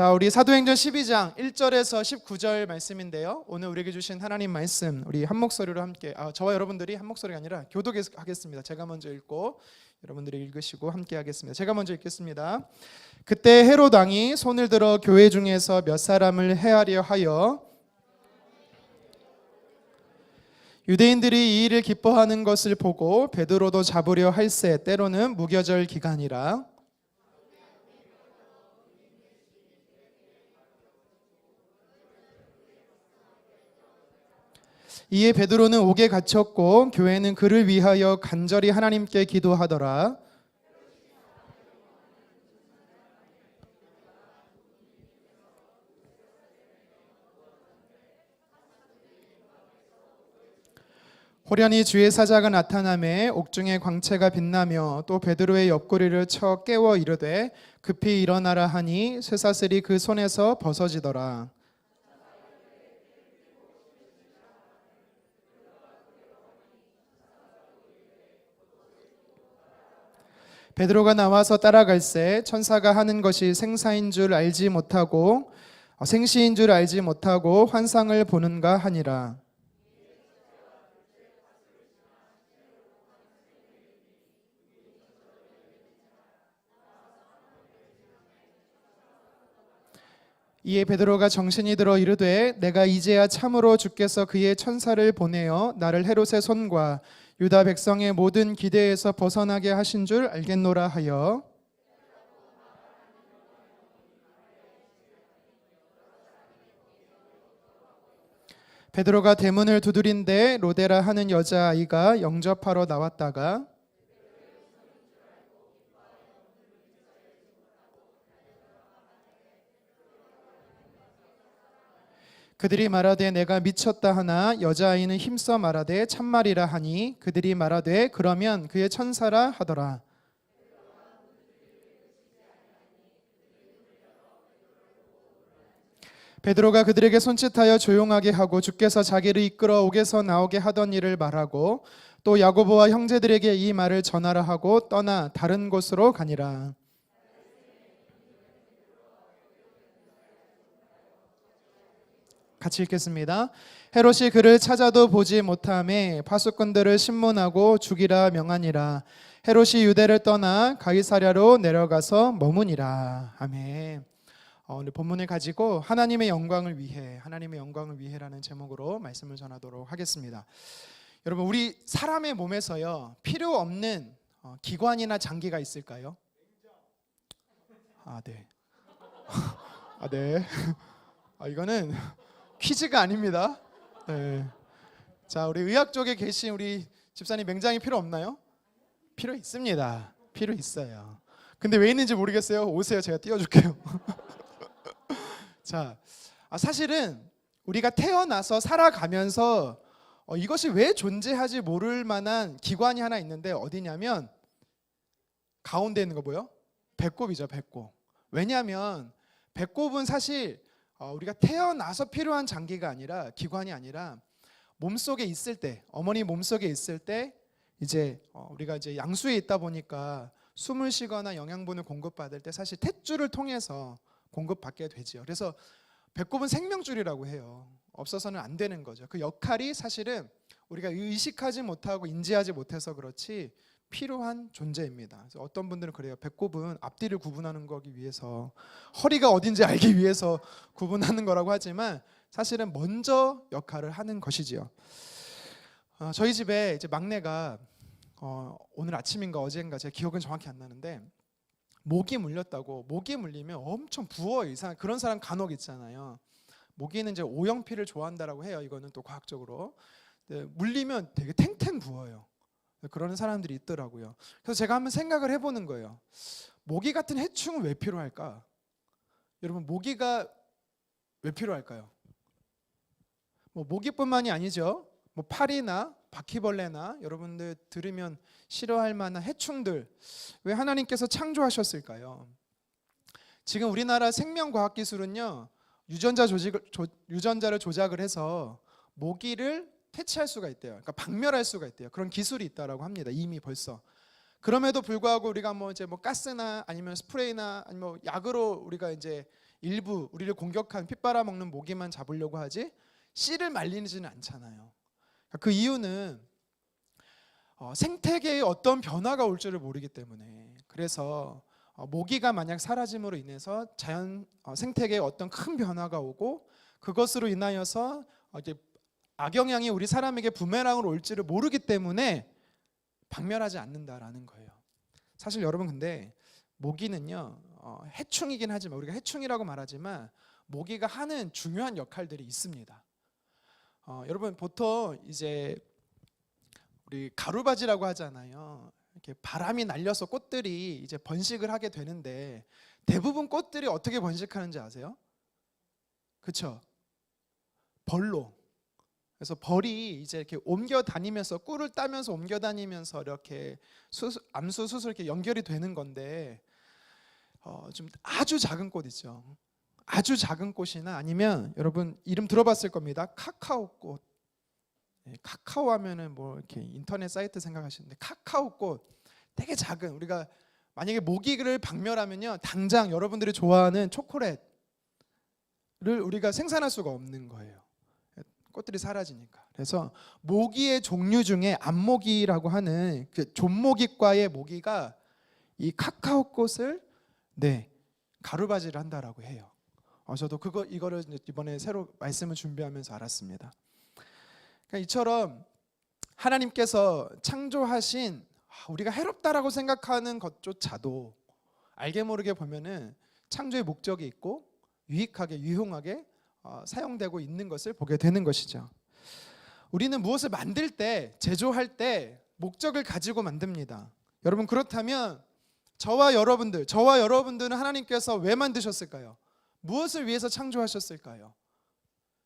자, 우리 사도행전 12장 1절에서 19절 말씀인데요. 오늘 우리에게 주신 하나님 말씀 우리 한 목소리로 함께 저와 여러분들이 한 목소리가 아니라 교독하겠습니다. 제가 먼저 읽고 여러분들이 읽으시고 함께 하겠습니다. 제가 먼저 읽겠습니다. 그때 헤롯 왕이 손을 들어 교회 중에서 몇 사람을 해하려 하여 유대인들이 이 일을 기뻐하는 것을 보고 베드로도 잡으려 할새 때로는 무교절 기간이라 이에 베드로는 옥에 갇혔고 교회는 그를 위하여 간절히 하나님께 기도하더라. 호련히 주의 사자가 나타나매 옥중에 광채가 빛나며 또 베드로의 옆구리를 쳐 깨워 이르되 급히 일어나라 하니 쇠사슬이 그 손에서 벗어지더라. 베드로가 나와서 따라갈새 천사가 하는 것이 생시인 줄 알지 못하고 환상을 보는가 하니라. 이에 베드로가 정신이 들어 이르되 내가 이제야 참으로 주께서 그의 천사를 보내어 나를 헤롯의 손과 유다 백성의 모든 기대에서 벗어나게 하신 줄 알겠노라 하여 베드로가 대문을 두드린데 로데라 하는 여자아이가 영접하러 나왔다가 그들이 말하되 내가 미쳤다 하나 여자아이는 힘써 말하되 참말이라 하니 그들이 말하되 그러면 그의 천사라 하더라. 베드로가 그들에게 손짓하여 조용하게 하고 주께서 자기를 이끌어 옥에서 나오게 하던 일을 말하고 또 야고보와 형제들에게 이 말을 전하라 하고 떠나 다른 곳으로 가니라. 같이 읽겠습니다. 헤롯이 그를 찾아도 보지 못하매 파수꾼들을 신문하고 죽이라 명하니라. 헤롯이 유대를 떠나 가이사랴로 내려가서 머무니라. 아멘. 오늘 본문을 가지고 하나님의 영광을 위해라는 제목으로 말씀을 전하도록 하겠습니다. 여러분, 우리 사람의 몸에서요 필요 없는 기관이나 장기가 있을까요? 네. 네. 이거는 퀴즈가 아닙니다. 네. 자, 우리 의학 쪽에 계신 우리 집사님 맹장이 필요 없나요? 필요 있습니다. 필요 있어요. 근데 왜 있는지 모르겠어요. 오세요. 제가 띄워줄게요. 자, 사실은 우리가 태어나서 살아가면서 이것이 왜 존재하지 모를 만한 기관이 하나 있는데 어디냐면 가운데 있는 거 뭐예요? 배꼽이죠. 배꼽. 왜냐하면 배꼽은 사실 우리가 태어나서 필요한 장기가 아니라 기관이 아니라 몸속에 있을 때 어머니 몸속에 있을 때 이제 우리가 이제 양수에 있다 보니까 숨을 쉬거나 영양분을 공급받을 때 사실 탯줄을 통해서 공급받게 되죠. 그래서 배꼽은 생명줄이라고 해요. 없어서는 안 되는 거죠. 그 역할이 사실은 우리가 의식하지 못하고 인지하지 못해서 그렇지 필요한 존재입니다. 그래서 어떤 분들은 그래요. 배꼽은 앞뒤를 구분하는 거기 위해서, 허리가 어딘지 알기 위해서 구분하는 거라고 하지만 사실은 먼저 역할을 하는 것이지요. 저희 집에 이제 막내가 오늘 아침인가 어제인가 제가 기억은 정확히 안 나는데 모기 물렸다고. 모기 물리면 엄청 부어요. 이상 그런 사람 간혹 있잖아요. 모기는 이제 오형피를 좋아한다라고 해요. 이거는 또 과학적으로. 물리면 되게 탱탱 부어요. 그러는 사람들이 있더라고요. 그래서 제가 한번 생각을 해보는 거예요. 모기 같은 해충은 왜 필요할까? 여러분, 모기가 왜 필요할까요? 모기뿐만이 아니죠. 파리나 바퀴벌레나 여러분들 들으면 싫어할 만한 해충들 왜 하나님께서 창조하셨을까요? 지금 우리나라 생명과학기술은요 유전자를 조작을 해서 모기를 퇴치할 수가 있대요. 그러니까 박멸할 수가 있대요. 그런 기술이 있다라고 합니다. 이미 벌써. 그럼에도 불구하고 우리가 이제 가스나 아니면 스프레이나 아니면 약으로 우리가 이제 일부 우리를 공격한 핏 빨아먹는 모기만 잡으려고 하지 씨를 말리지는 않잖아요. 그 이유는 생태계에 어떤 변화가 올 줄을 모르기 때문에. 그래서 모기가 만약 사라짐으로 인해서 자연 생태계에 어떤 큰 변화가 오고 그것으로 인하여서 이제 악영향이 우리 사람에게 부메랑으로 올지를 모르기 때문에 박멸하지 않는다라는 거예요. 사실 여러분 근데 모기는요 해충이긴 하지만 우리가 해충이라고 말하지만 모기가 하는 중요한 역할들이 있습니다. 여러분 보통 이제 우리 가루바지라고 하잖아요. 이렇게 바람이 날려서 꽃들이 이제 번식을 하게 되는데 대부분 꽃들이 어떻게 번식하는지 아세요? 그렇죠? 벌로. 그래서 벌이 이제 이렇게 옮겨 다니면서 꿀을 따면서 옮겨 다니면서 이렇게 암수 수술 이렇게 연결이 되는 건데 좀 아주 작은 꽃 있죠. 아주 작은 꽃이나 아니면 여러분 이름 들어봤을 겁니다. 카카오꽃. 카카오 하면은 뭐 이렇게 인터넷 사이트 생각하시는데 카카오꽃 되게 작은 우리가 만약에 모기를 박멸하면요 당장 여러분들이 좋아하는 초콜릿을 우리가 생산할 수가 없는 거예요. 꽃들이 사라지니까. 그래서 모기의 종류 중에 암모기라고 하는 그 존모기과의 모기가 이 카카오꽃을 가루바지를 한다라고 해요. 저도 이거를 이번에 새로 말씀을 준비하면서 알았습니다. 그러니까 이처럼 하나님께서 창조하신 우리가 해롭다라고 생각하는 것조차도 알게 모르게 보면은 창조의 목적이 있고 유익하게 유용하게 사용되고 있는 것을 보게 되는 것이죠. 우리는 무엇을 만들 때 제조할 때 목적을 가지고 만듭니다. 여러분 그렇다면 저와 여러분들은 하나님께서 왜 만드셨을까요? 무엇을 위해서 창조하셨을까요?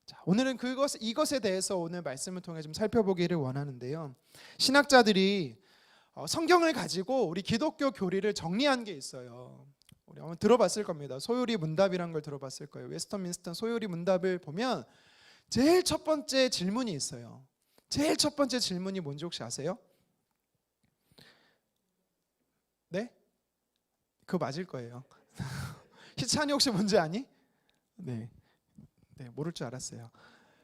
자, 오늘은 이것에 대해서 오늘 말씀을 통해 좀 살펴보기를 원하는데요. 신학자들이 성경을 가지고 우리 기독교 교리를 정리한 게 있어요. 우리 한번 들어봤을 겁니다. 소요리 문답이라는 걸 들어봤을 거예요. 웨스터민스터 소요리 문답을 보면 제일 첫 번째 질문이 있어요. 제일 첫 번째 질문이 뭔지 혹시 아세요? 네? 그거 맞을 거예요. 희찬이 혹시 뭔지 아니? 네, 모를 줄 알았어요.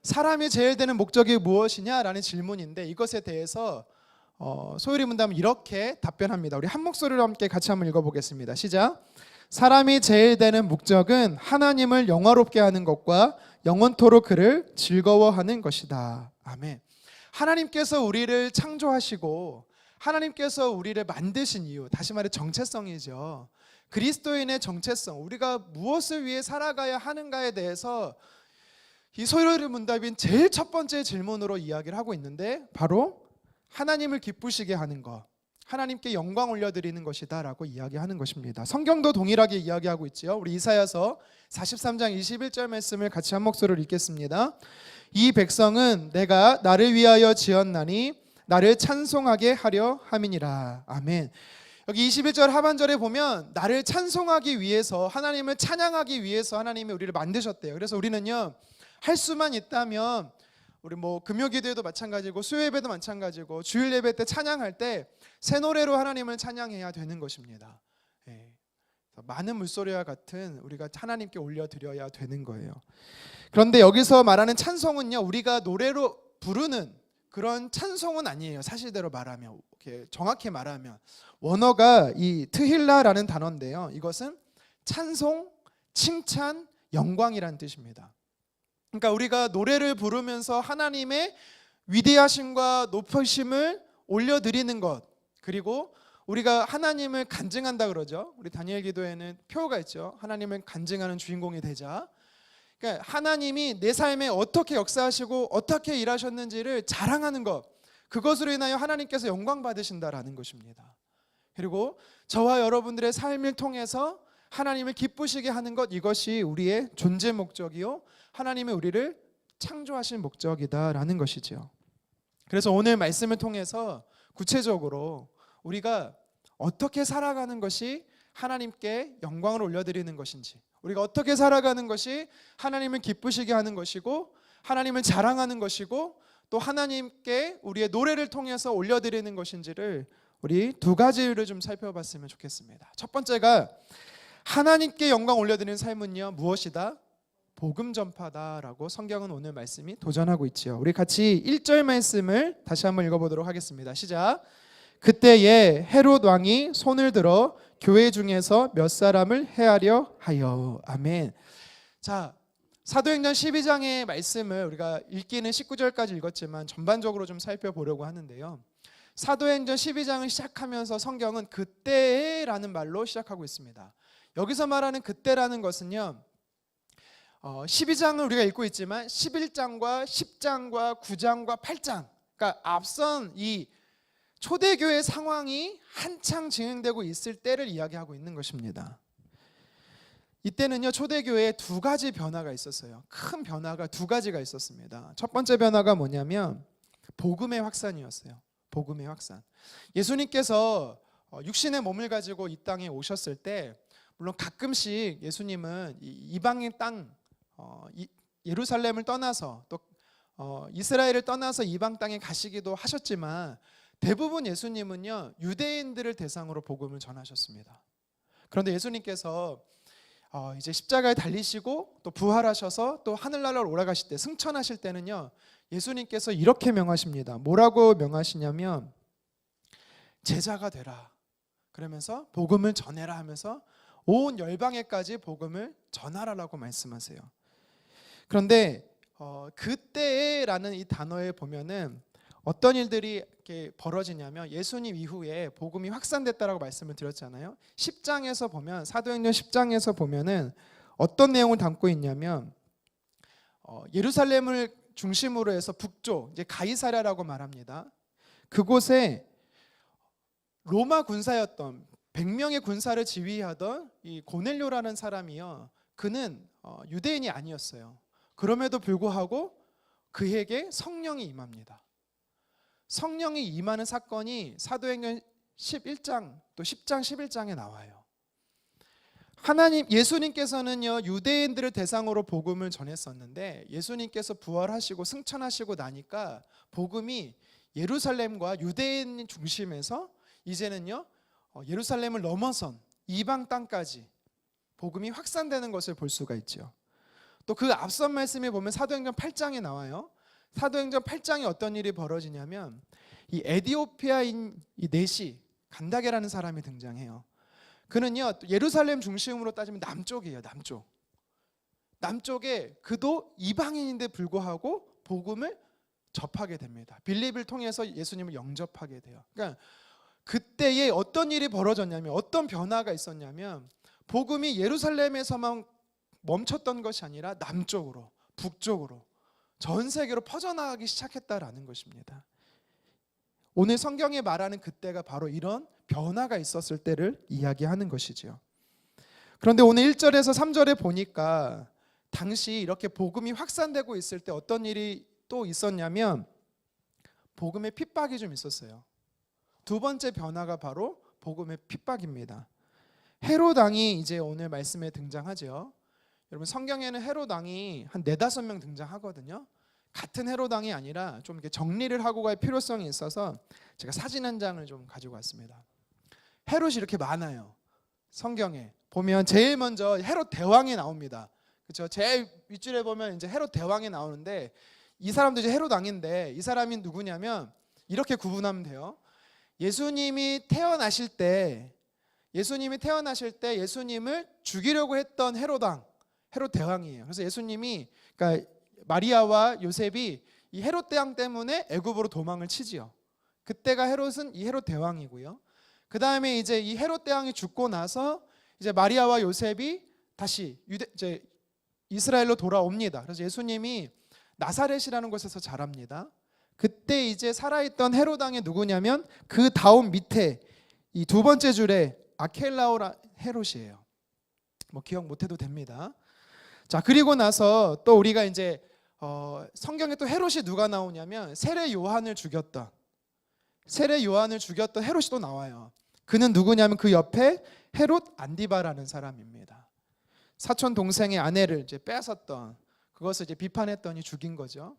사람이 제일 되는 목적이 무엇이냐라는 질문인데 이것에 대해서 소요리 문답은 이렇게 답변합니다. 우리 한 목소리로 함께 같이 한번 읽어보겠습니다. 시작. 사람이 제일 되는 목적은 하나님을 영화롭게 하는 것과 영원토록 그를 즐거워하는 것이다. 아멘. 하나님께서 우리를 창조하시고 하나님께서 우리를 만드신 이유, 다시 말해 정체성이죠. 그리스도인의 정체성, 우리가 무엇을 위해 살아가야 하는가에 대해서 이 소요리 문답인 제일 첫 번째 질문으로 이야기를 하고 있는데 바로 하나님을 기쁘시게 하는 것, 하나님께 영광 올려드리는 것이다 라고 이야기하는 것입니다. 성경도 동일하게 이야기하고 있지요. 우리 이사야서 43장 21절 말씀을 같이 한 목소리로 읽겠습니다. 이 백성은 내가 나를 위하여 지었나니 나를 찬송하게 하려 함이니라. 아멘. 여기 21절 하반절에 보면 나를 찬송하기 위해서, 하나님을 찬양하기 위해서 하나님이 우리를 만드셨대요. 그래서 우리는요 할 수만 있다면 우리 뭐 금요기도에도 마찬가지고 수요예배도 마찬가지고 주일 예배 때 찬양할 때 새 노래로 하나님을 찬양해야 되는 것입니다. 많은 물소리와 같은 우리가 하나님께 올려드려야 되는 거예요. 그런데 여기서 말하는 찬송은요 우리가 노래로 부르는 그런 찬송은 아니에요. 사실대로 말하면, 이렇게 정확히 말하면 원어가 이 트힐라라는 단어인데요. 이것은 찬송, 칭찬, 영광이라는 뜻입니다. 그러니까 우리가 노래를 부르면서 하나님의 위대하심과 높으심을 올려드리는 것, 그리고 우리가 하나님을 간증한다 그러죠. 우리 다니엘 기도에는 표가 있죠. 하나님을 간증하는 주인공이 되자. 그러니까 하나님이 내 삶에 어떻게 역사하시고 어떻게 일하셨는지를 자랑하는 것, 그것으로 인하여 하나님께서 영광 받으신다라는 것입니다. 그리고 저와 여러분들의 삶을 통해서 하나님을 기쁘시게 하는 것, 이것이 우리의 존재 목적이요 하나님이 우리를 창조하신 목적이다라는 것이죠. 그래서 오늘 말씀을 통해서 구체적으로 우리가 어떻게 살아가는 것이 하나님께 영광을 올려드리는 것인지, 우리가 어떻게 살아가는 것이 하나님을 기쁘시게 하는 것이고 하나님을 자랑하는 것이고 또 하나님께 우리의 노래를 통해서 올려드리는 것인지를 우리 두 가지를 좀 살펴봤으면 좋겠습니다. 첫 번째가 하나님께 영광 올려드리는 삶은요 무엇이다? 복음 전파다라고 성경은 오늘 말씀이 도전하고 있지요. 우리 같이 1절 말씀을 다시 한번 읽어보도록 하겠습니다. 시작. 그때에 헤롯 왕이 손을 들어 교회 중에서 몇 사람을 해하려 하여. 아멘. 자, 사도행전 12장의 말씀을 우리가 읽기는 19절까지 읽었지만 전반적으로 좀 살펴보려고 하는데요. 사도행전 12장을 시작하면서 성경은 그때라는 말로 시작하고 있습니다. 여기서 말하는 그때라는 것은요 12장을 우리가 읽고 있지만 11장과 10장과 9장과 8장, 그러니까 앞선 이 초대교회 상황이 한창 진행되고 있을 때를 이야기하고 있는 것입니다. 이때는요 초대교회에 두 가지 변화가 있었어요. 큰 변화가 두 가지가 있었습니다. 첫 번째 변화가 뭐냐면 복음의 확산이었어요. 복음의 확산. 예수님께서 육신의 몸을 가지고 이 땅에 오셨을 때 물론 가끔씩 예수님은 이방인 땅 예루살렘을 떠나서 또 이스라엘을 떠나서 이방 땅에 가시기도 하셨지만 대부분 예수님은요 유대인들을 대상으로 복음을 전하셨습니다. 그런데 예수님께서 이제 십자가에 달리시고 또 부활하셔서 또 하늘나라로 올라가실 때 승천하실 때는요 예수님께서 이렇게 명하십니다. 뭐라고 명하시냐면 제자가 되라. 그러면서 복음을 전해라 하면서 온 열방에까지 복음을 전하라라고 말씀하세요. 그런데 그때라는 이 단어에 보면은 어떤 일들이 이렇게 벌어지냐면 예수님 이후에 복음이 확산됐다라고 말씀을 드렸잖아요. 10장에서 보면 사도행전 10장에서 보면은 어떤 내용을 담고 있냐면 예루살렘을 중심으로 해서 북쪽 이제 가이사랴라고 말합니다. 그곳에 로마 군사였던 100명의 군사를 지휘하던 이 고넬료라는 사람이요. 그는 유대인이 아니었어요. 그럼에도 불구하고 그에게 성령이 임합니다. 성령이 임하는 사건이 사도행전 11장 또 10장 11장에 나와요. 예수님께서는요 유대인들을 대상으로 복음을 전했었는데 예수님께서 부활하시고 승천하시고 나니까 복음이 예루살렘과 유대인 중심에서 이제는요 예루살렘을 넘어선 이방 땅까지 복음이 확산되는 것을 볼 수가 있죠. 또 그 앞선 말씀에 보면 사도행전 8장에 나와요. 사도행전 8장에 어떤 일이 벌어지냐면 이 에디오피아인 이 네시 간다게라는 사람이 등장해요. 그는요 예루살렘 중심으로 따지면 남쪽이에요. 남쪽에 그도 이방인인데 불구하고 복음을 접하게 됩니다. 빌립을 통해서 예수님을 영접하게 돼요. 그러니까 그때에 어떤 일이 벌어졌냐면 어떤 변화가 있었냐면 복음이 예루살렘에서만 멈췄던 것이 아니라 남쪽으로 북쪽으로 전 세계로 퍼져나가기 시작했다라는 것입니다. 오늘 성경에 말하는 그때가 바로 이런 변화가 있었을 때를 이야기하는 것이지요. 그런데 오늘 1절에서 3절에 보니까 당시 이렇게 복음이 확산되고 있을 때 어떤 일이 또 있었냐면 복음의 핍박이 좀 있었어요. 두 번째 변화가 바로 복음의 핍박입니다. 헤롯 왕이 이제 오늘 말씀에 등장하죠. 여러분 성경에는 헤롯 왕이 한 4-5명 등장하거든요. 같은 헤롯 왕이 아니라 좀 이렇게 정리를 하고 갈 필요성이 있어서 제가 사진 한 장을 좀 가지고 왔습니다. 헤롯이 이렇게 많아요. 성경에 보면 제일 먼저 헤롯 대왕이 나옵니다. 그렇죠? 제일 윗줄에 보면 이제 헤롯 대왕이 나오는데 이 사람도 이제 헤롯 왕인데 이 사람이 누구냐면 이렇게 구분하면 돼요. 예수님이 태어나실 때 예수님을 죽이려고 했던 헤롯 왕, 헤롯 대왕이에요. 그래서 예수님이 그러니까 마리아와 요셉이 이 헤롯 대왕 때문에 애굽으로 도망을 치지요. 그때가 헤롯은 이 헤롯 대왕이고요. 그 다음에 이제 이 헤롯 대왕이 죽고 나서 이제 마리아와 요셉이 다시 이제 이스라엘로 돌아옵니다. 그래서 예수님이 나사렛이라는 곳에서 자랍니다. 그때 이제 살아있던 헤롯 왕이 누구냐면 그 다음 밑에 이 두 번째 줄에 아켈라오라 헤롯이에요. 뭐 기억 못해도 됩니다. 자 그리고 나서 또 우리가 이제 성경에 또 헤롯이 누가 나오냐면 세례 요한을 죽였던 헤롯이 또 나와요. 그는 누구냐면 그 옆에 헤롯 안디바라는 사람입니다. 사촌 동생의 아내를 이제 빼앗았던 그것을 이제 비판했더니 죽인 거죠.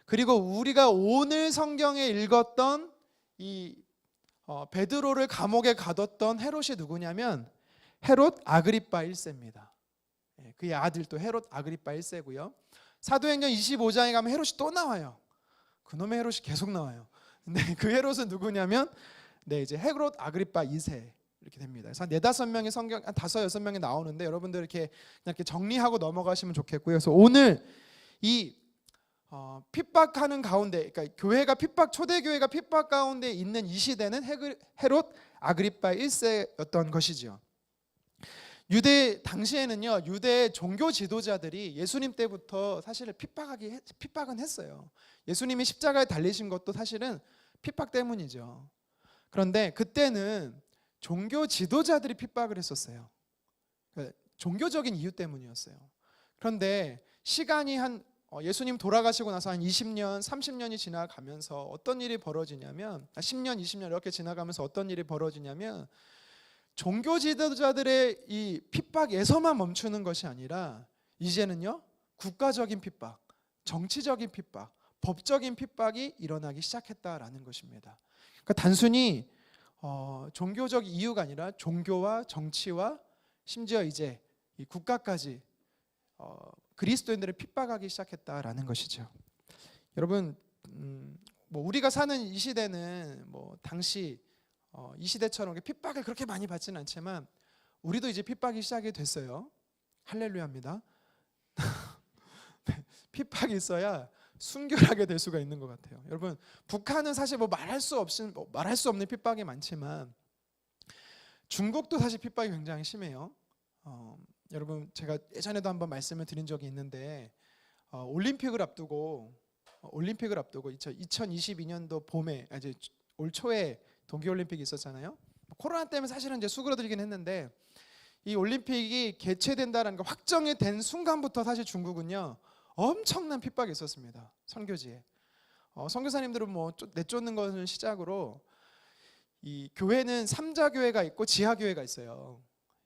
그리고 우리가 오늘 성경에 읽었던 이 베드로를 감옥에 가뒀던 헤롯이 누구냐면 헤롯 아그리파 1세입니다. 그의 아들 또 헤롯 아그리파 1세고요. 사도행전 25장에 가면 헤롯이 또 나와요. 그놈의 헤롯이 계속 나와요. 근데 그 헤롯은 누구냐면 이제 헤롯 아그리파 2세 이렇게 됩니다. 그래서 한 4-5명의 성경 한 5-6명이 나오는데 여러분들 이렇게 그냥 이렇게 정리하고 넘어가시면 좋겠고요. 그래서 오늘 이 핍박하는 가운데, 그러니까 초대 교회가 핍박 가운데 있는 이 시대는 헤롯 아그리파 1세였던 것이죠. 유대 당시에는요, 유대 종교 지도자들이 예수님 때부터 사실 핍박은 했어요. 예수님이 십자가에 달리신 것도 사실은 핍박 때문이죠. 그런데 그때는 종교 지도자들이 핍박을 했었어요. 그러니까 종교적인 이유 때문이었어요. 그런데 시간이 예수님 돌아가시고 나서 한 20년, 30년이 지나가면서 어떤 일이 벌어지냐면 10년, 20년 이렇게 지나가면서 어떤 일이 벌어지냐면 종교 지도자들의 이 핍박에서만 멈추는 것이 아니라 이제는요, 국가적인 핍박, 정치적인 핍박, 법적인 핍박이 일어나기 시작했다라는 것입니다. 그러니까 단순히 종교적 이유가 아니라 종교와 정치와 심지어 이제 이 국가까지 그리스도인들을 핍박하기 시작했다라는 것이죠. 여러분, 뭐 우리가 사는 이 시대는 뭐 당시 이 시대처럼 핍박을 그렇게 많이 받지는 않지만 우리도 이제 핍박이 시작이 됐어요. 할렐루야입니다. 핍박이 있어야 순결하게 될 수가 있는 것 같아요. 여러분, 북한은 사실 뭐 말할 수 없는 핍박이 많지만 중국도 사실 핍박이 굉장히 심해요. 여러분, 제가 예전에도 한번 말씀을 드린 적이 있는데 올림픽을 앞두고 2022년도 봄에 이제 올 초에 동계올림픽이 있었잖아요. 코로나 때문에 사실은 이제 수그러들긴 했는데 이 올림픽이 개최된다는 거 확정이 된 순간부터 사실 중국은요, 엄청난 핍박이 있었습니다. 선교지에. 선교사님들은 뭐 내쫓는 것을 시작으로 이 교회는 삼자 교회가 있고 지하 교회가 있어요.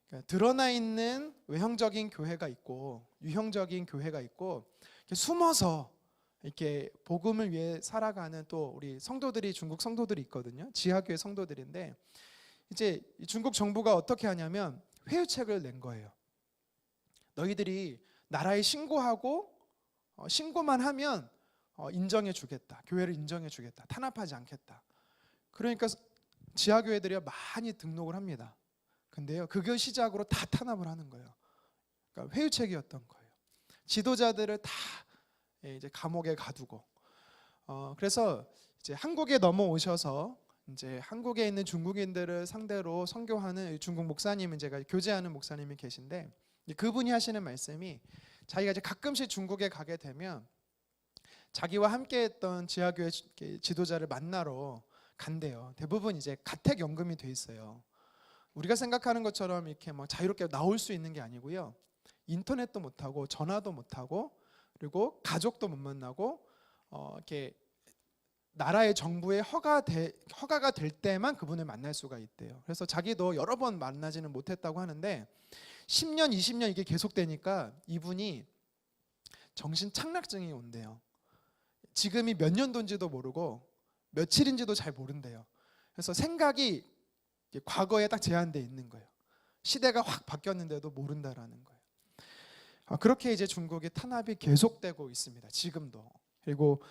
그러니까 드러나 있는 외형적인 교회가 있고 유형적인 교회가 있고 숨어서 이렇게 복음을 위해 살아가는 또 우리 성도들이, 중국 성도들이 있거든요. 지하교회 성도들인데 이제 중국 정부가 어떻게 하냐면 회유책을 낸 거예요. 너희들이 나라에 신고하고 신고만 하면 인정해 주겠다. 교회를 인정해 주겠다. 탄압하지 않겠다. 그러니까 지하교회들이 많이 등록을 합니다. 근데요, 그걸 시작으로 다 탄압을 하는 거예요. 그러니까 회유책이었던 거예요. 지도자들을 다 이제 감옥에 가두고, 그래서 이제 한국에 넘어오셔서 이제 한국에 있는 중국인들을 상대로 선교하는 중국 목사님은 제가 교제하는 목사님이 계신데 그분이 하시는 말씀이 자기가 이제 가끔씩 중국에 가게 되면 자기와 함께했던 지하교회 지도자를 만나러 간대요. 대부분 이제 가택연금이 돼 있어요. 우리가 생각하는 것처럼 이렇게 뭐 자유롭게 나올 수 있는 게 아니고요. 인터넷도 못 하고 전화도 못 하고 그리고 가족도 못 만나고 이렇게 나라의 정부의 허가가 될 때만 그분을 만날 수가 있대요. 그래서 자기도 여러 번 만나지는 못했다고 하는데 10년, 20년 이게 계속되니까 이분이 정신 착락증이 온대요. 지금이 몇 년도인지도 모르고 며칠인지도 잘 모른대요. 그래서 생각이 과거에 딱 제한돼 있는 거예요. 시대가 확 바뀌었는데도 모른다라는 거예요. 그렇게 이제 중국의 탄압이 계속되고 있습니다. 지금도. 그리고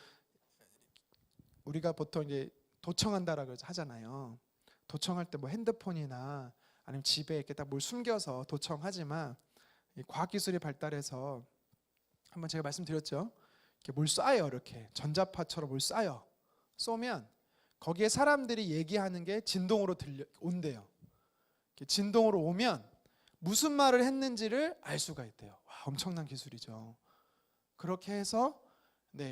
우리가 보통 이제 도청한다라고 하잖아요. 도청할 때 뭐 핸드폰이나 아니면 집에 이렇게 딱 뭘 숨겨서 도청하지만 과학 기술이 발달해서 한번 제가 말씀드렸죠. 이렇게 뭘 쏴요. 이렇게 전자파처럼 뭘 쏴요. 쏘면 거기에 사람들이 얘기하는 게 진동으로 온대요. 진동으로 오면 무슨 말을 했는지를 알 수가 있대요. 와, 엄청난 기술이죠. 그렇게 해서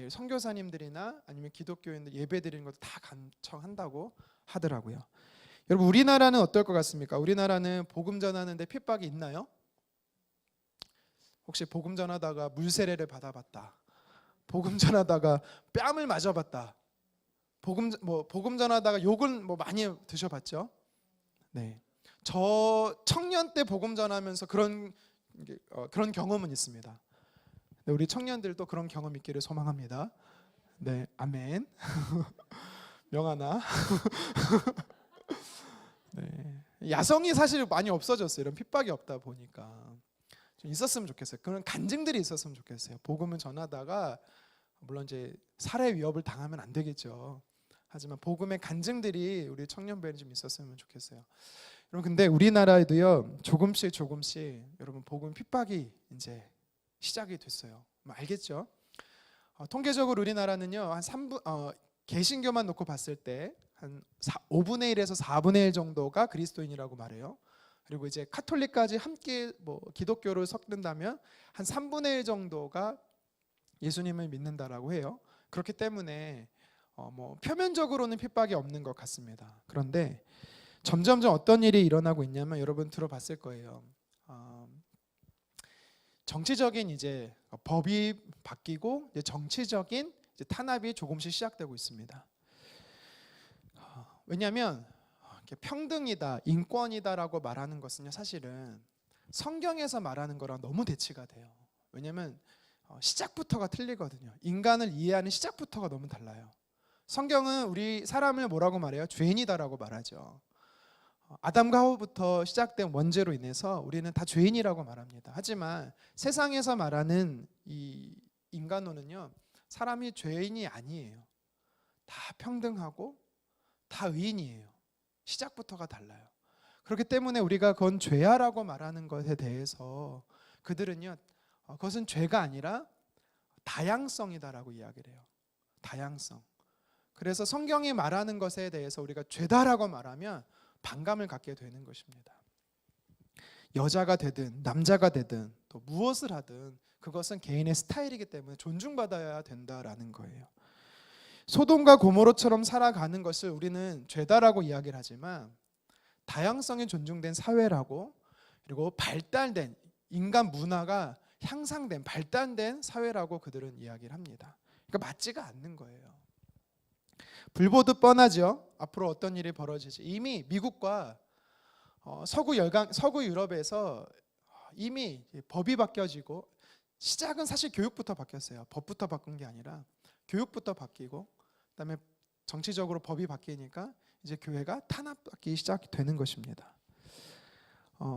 선교사님들이나 아니면 기독교인들 예배 드리는 것도 다 간청한다고 하더라고요. 여러분, 우리나라는 어떨 것 같습니까? 우리나라는 복음 전하는데 핍박이 있나요? 혹시 복음 전하다가 물세례를 받아봤다. 복음 전하다가 뺨을 맞아봤다. 복음 전하다가 욕은 뭐 많이 드셔봤죠? 네. 저 청년 때 복음 전하면서 그런 경험은 있습니다. 네, 우리 청년들도 그런 경험 있기를 소망합니다. 네, 아멘. 명하나. 네. 야성이 사실 많이 없어졌어요. 이런 핍박이 없다 보니까 좀 있었으면 좋겠어요. 그런 간증들이 있었으면 좋겠어요. 복음을 전하다가 물론 이제 살해 위협을 당하면 안 되겠죠. 하지만 복음의 간증들이 우리 청년부에는 좀 있었으면 좋겠어요. 여러분 근데 우리나라에도요 조금씩 여러분 복음 핍박이 이제 시작이 됐어요. 알겠죠? 통계적으로 우리나라는요 한 3분 개신교만 놓고 봤을 때 한 5분의 1에서 4분의 1 정도가 그리스도인이라고 말해요. 그리고 이제 카톨릭까지 함께 뭐 기독교를 섞는다면 한 3분의 1 정도가 예수님을 믿는다라고 해요. 그렇기 때문에 뭐 표면적으로는 핍박이 없는 것 같습니다. 그런데 점점점 어떤 일이 일어나고 있냐면 여러분 들어봤을 거예요. 정치적인 이제 법이 바뀌고 이제 정치적인 이제 탄압이 조금씩 시작되고 있습니다. 왜냐하면 평등이다, 인권이다라고 말하는 것은요 사실은 성경에서 말하는 거랑 너무 대치가 돼요. 왜냐하면 시작부터가 틀리거든요. 인간을 이해하는 시작부터가 너무 달라요. 성경은 우리 사람을 뭐라고 말해요? 죄인이다라고 말하죠. 아담과 하와부터 시작된 원죄로 인해서 우리는 다 죄인이라고 말합니다. 하지만 세상에서 말하는 이 인간론은요 사람이 죄인이 아니에요. 다 평등하고 다 의인이에요. 시작부터가 달라요. 그렇기 때문에 우리가 그건 죄야라고 말하는 것에 대해서 그들은요 그것은 죄가 아니라 다양성이다라고 이야기를 해요. 다양성. 그래서 성경이 말하는 것에 대해서 우리가 죄다라고 말하면 반감을 갖게 되는 것입니다. 여자가 되든 남자가 되든 또 무엇을 하든 그것은 개인의 스타일이기 때문에 존중받아야 된다라는 거예요. 소돔과 고모로처럼 살아가는 것을 우리는 죄다라고 이야기를 하지만 다양성이 존중된 사회라고 그리고 발달된 인간 문화가 향상된 발달된 사회라고 그들은 이야기를 합니다. 그러니까 맞지가 않는 거예요. 불보듯 뻔하죠. 앞으로 어떤 일이 벌어질지. 이미 미국과 서구 유럽에서 이미 법이 바뀌어지고 시작은 사실 교육부터 바뀌었어요. 법부터 바꾼 게 아니라 교육부터 바뀌고 그다음에 정치적으로 법이 바뀌니까 이제 교회가 탄압받기 시작되는 것입니다.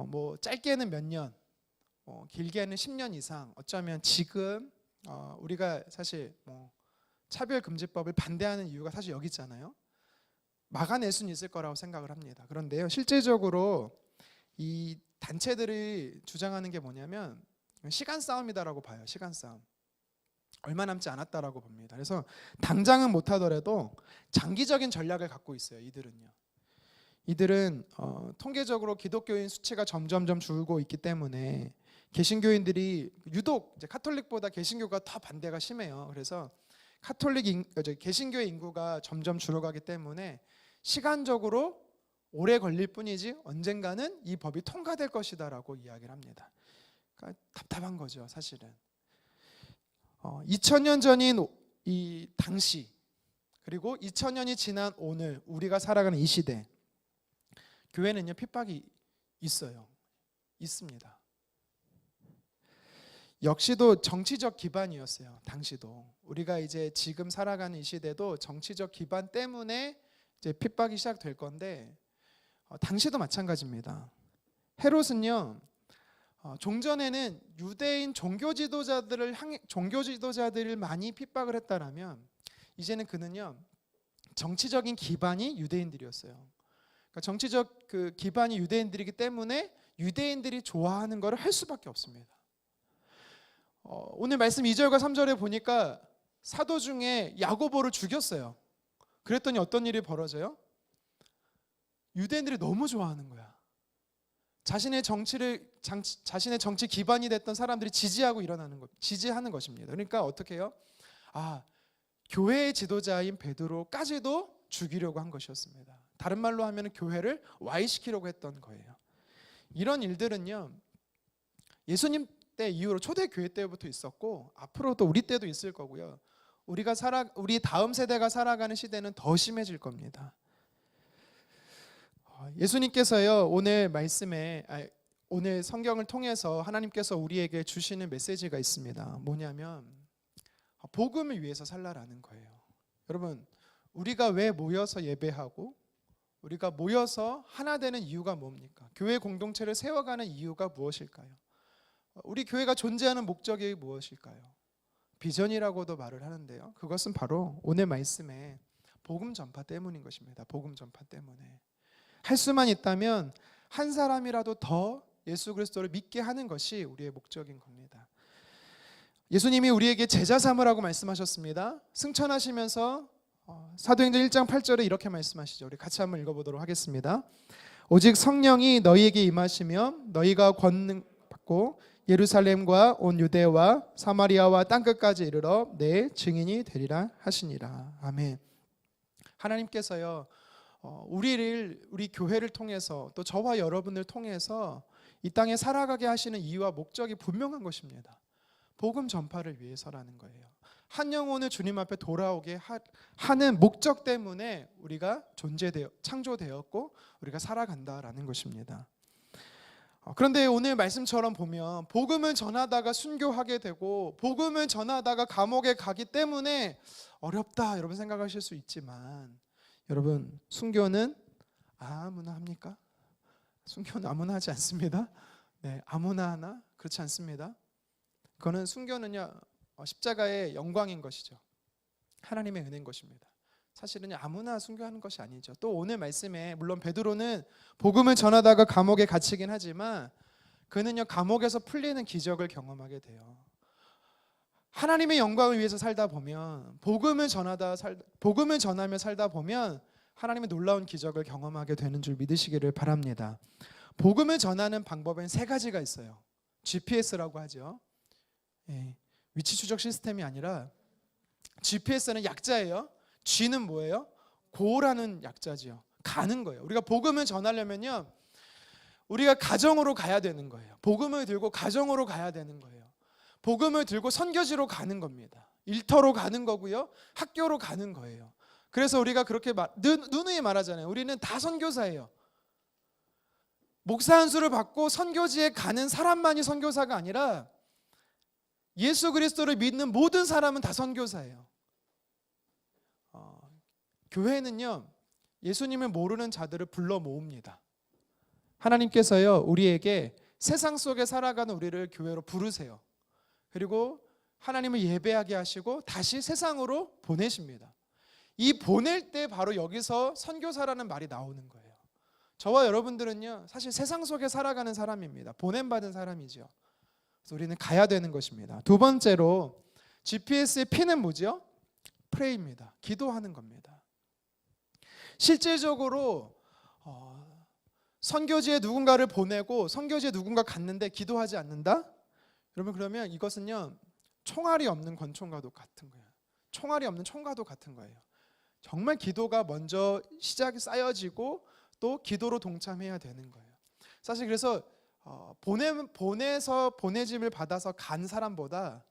뭐 짧게는 몇 년, 길게는 10년 이상. 어쩌면 지금 우리가 사실 뭐 차별금지법을 반대하는 이유가 사실 여기 있잖아요. 막아낼 수는 있을 거라고 생각을 합니다. 그런데요, 실제적으로 이 단체들이 주장하는 게 뭐냐면 시간 싸움이다라고 봐요. 시간 싸움. 얼마 남지 않았다라고 봅니다. 그래서 당장은 못하더라도 장기적인 전략을 갖고 있어요. 이들은 통계적으로 기독교인 수치가 점점점 줄고 있기 때문에 개신교인들이 유독 이제 카톨릭보다 개신교가 더 반대가 심해요. 그래서 개신교의 인구가 점점 줄어가기 때문에 시간적으로 오래 걸릴 뿐이지 언젠가는 이 법이 통과될 것이다라고 이야기를 합니다. 그러니까 답답한 거죠, 사실은. 2000년 전인 이 당시 그리고 2000년이 지난 오늘 우리가 살아가는 이 시대 교회는요 핍박이 있습니다. 역시도 정치적 기반이었어요. 당시도 우리가 이제 지금 살아가는 이 시대도 정치적 기반 때문에 이제 핍박이 시작될 건데 당시도 마찬가지입니다. 헤롯은요 종전에는 유대인 종교 지도자들을 많이 핍박을 했다라면 이제는 그는요 정치적인 기반이 유대인들이었어요. 그러니까 정치적 그 기반이 유대인들이기 때문에 유대인들이 좋아하는 것을 할 수밖에 없습니다. 오늘 말씀 2절과 3절에 보니까 사도 중에 야고보를 죽였어요. 그랬더니 어떤 일이 벌어져요? 유대인들이 너무 좋아하는 거야. 자신의 정치 기반이 됐던 사람들이 지지하는 것입니다. 그러니까 어떻게 해요? 교회의 지도자인 베드로까지도 죽이려고 한 것이었습니다. 다른 말로 하면 교회를 와해시키려고 했던 거예요. 이런 일들은요 예수님 때 이후로 초대교회 때부터 있었고 앞으로도 우리 때도 있을 거고요. 우리 다음 세대가 살아가는 시대는 더 심해질 겁니다. 예수님께서요 오늘 성경을 통해서 하나님께서 우리에게 주시는 메시지가 있습니다. 뭐냐면 복음을 위해서 살라라는 거예요. 여러분 우리가 왜 모여서 예배하고 우리가 모여서 하나 되는 이유가 뭡니까? 교회 공동체를 세워가는 이유가 무엇일까요? 우리 교회가 존재하는 목적이 무엇일까요? 비전이라고도 말을 하는데요. 그것은 바로 오늘 말씀에 복음 전파 때문인 것입니다. 복음 전파 때문에. 할 수만 있다면 한 사람이라도 더 예수 그리스도를 믿게 하는 것이 우리의 목적인 겁니다. 예수님이 우리에게 제자 삼으라고 말씀하셨습니다. 승천하시면서 사도행전 1장 8절에 이렇게 말씀하시죠. 우리 같이 한번 읽어보도록 하겠습니다. 오직 성령이 너희에게 임하시면 너희가 권능 받고 예루살렘과 온 유대와 사마리아와 땅끝까지 이르러 내 증인이 되리라 하시니라. 아멘. 하나님께서요, 우리 교회를 통해서 또 저와 여러분을 통해서 이 땅에 살아가게 하시는 이유와 목적이 분명한 것입니다. 복음 전파를 위해서라는 거예요. 한 영혼을 주님 앞에 돌아오게 하는 목적 때문에 우리가 창조되었고 우리가 살아간다라는 것입니다. 그런데 오늘 말씀처럼 보면 복음을 전하다가 순교하게 되고 복음을 전하다가 감옥에 가기 때문에 어렵다 여러분 생각하실 수 있지만, 여러분 순교는 아무나 합니까? 순교는 아무나 하지 않습니다. 네, 아무나 하나? 그렇지 않습니다. 그거는 순교는요, 십자가의 영광인 것이죠. 하나님의 은혜인 것입니다. 사실은 아무나 순교하는 것이 아니죠. 또 오늘 말씀에 물론 베드로는 복음을 전하다가 감옥에 gat히긴 하지만 그는요 감옥에서 풀리는 기적을 경험하게 돼요. 하나님의 영광을 위해서 살다 보면 복음을 전하며 살다 보면 하나님의 놀라운 기적을 경험하게 되는 줄 믿으시기를 바랍니다. 복음을 전하는 방법엔 세 가지가 있어요. GPS라고 하죠. 위치 추적 시스템이 아니라 GPS는 약자예요. G는 뭐예요? 고라는 약자지요. 가는 거예요. 우리가 복음을 전하려면요, 우리가 가정으로 가야 되는 거예요. 복음을 들고 가정으로 가야 되는 거예요. 복음을 들고 선교지로 가는 겁니다. 일터로 가는 거고요, 학교로 가는 거예요. 그래서 우리가 그렇게 누누이 말하잖아요. 우리는 다 선교사예요. 목사 한 수를 받고 선교지에 가는 사람만이 선교사가 아니라 예수 그리스도를 믿는 모든 사람은 다 선교사예요. 교회는요, 예수님을 모르는 자들을 불러 모읍니다. 하나님께서요, 우리에게 세상 속에 살아가는 우리를 교회로 부르세요. 그리고 하나님을 예배하게 하시고 다시 세상으로 보내십니다. 이 보낼 때 바로 여기서 선교사라는 말이 나오는 거예요. 저와 여러분들은요, 사실 세상 속에 살아가는 사람입니다. 보냄받은 사람이죠. 그래서 우리는 가야 되는 것입니다. 두 번째로 GPS의 P는 뭐죠? 프레이입니다. 기도하는 겁니다. 실질적으로 선교지에 누군가를 보내고 선교지에 누군가 갔는데 기도하지 않는다? 여러분, 그러면 이것은요 총알이 없는 권총과도 같은 거예요. 총알이 없는 총과도 같은 거예요. 정말 기도가 먼저 시작이 쌓여지고 또 기도로 동참해야 되는 거예요. 사실 그래서 보내서 보내짐을 받아서 간 사람보다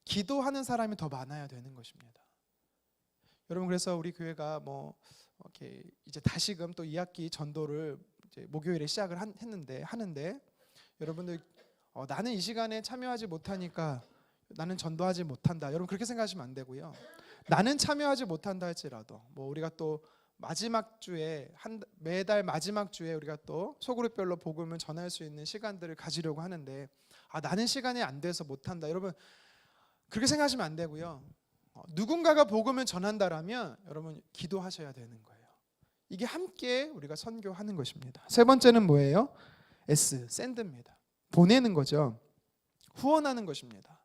기도하는 사람이 더 많아야 되는 것입니다. 여러분, 그래서 우리 교회가 이렇게 이제 다시금 또 2학기 전도를 이제 목요일에 시작을 하는데 여러분들 나는 이 시간에 참여하지 못하니까 나는 전도하지 못한다, 여러분 그렇게 생각하시면 안 되고요. 나는 참여하지 못한다 할지라도 우리가 또 마지막 주에 매달 마지막 주에 우리가 또 소그룹별로 복음을 전할 수 있는 시간들을 가지려고 하는데 나는 시간이 안 돼서 못한다, 여러분 그렇게 생각하시면 안 되고요. 누군가가 복음을 전한다라면 여러분 기도하셔야 되는 거예요. 이게 함께 우리가 선교하는 것입니다. 세 번째는 뭐예요? S, 샌드입니다. 보내는 거죠. 후원하는 것입니다.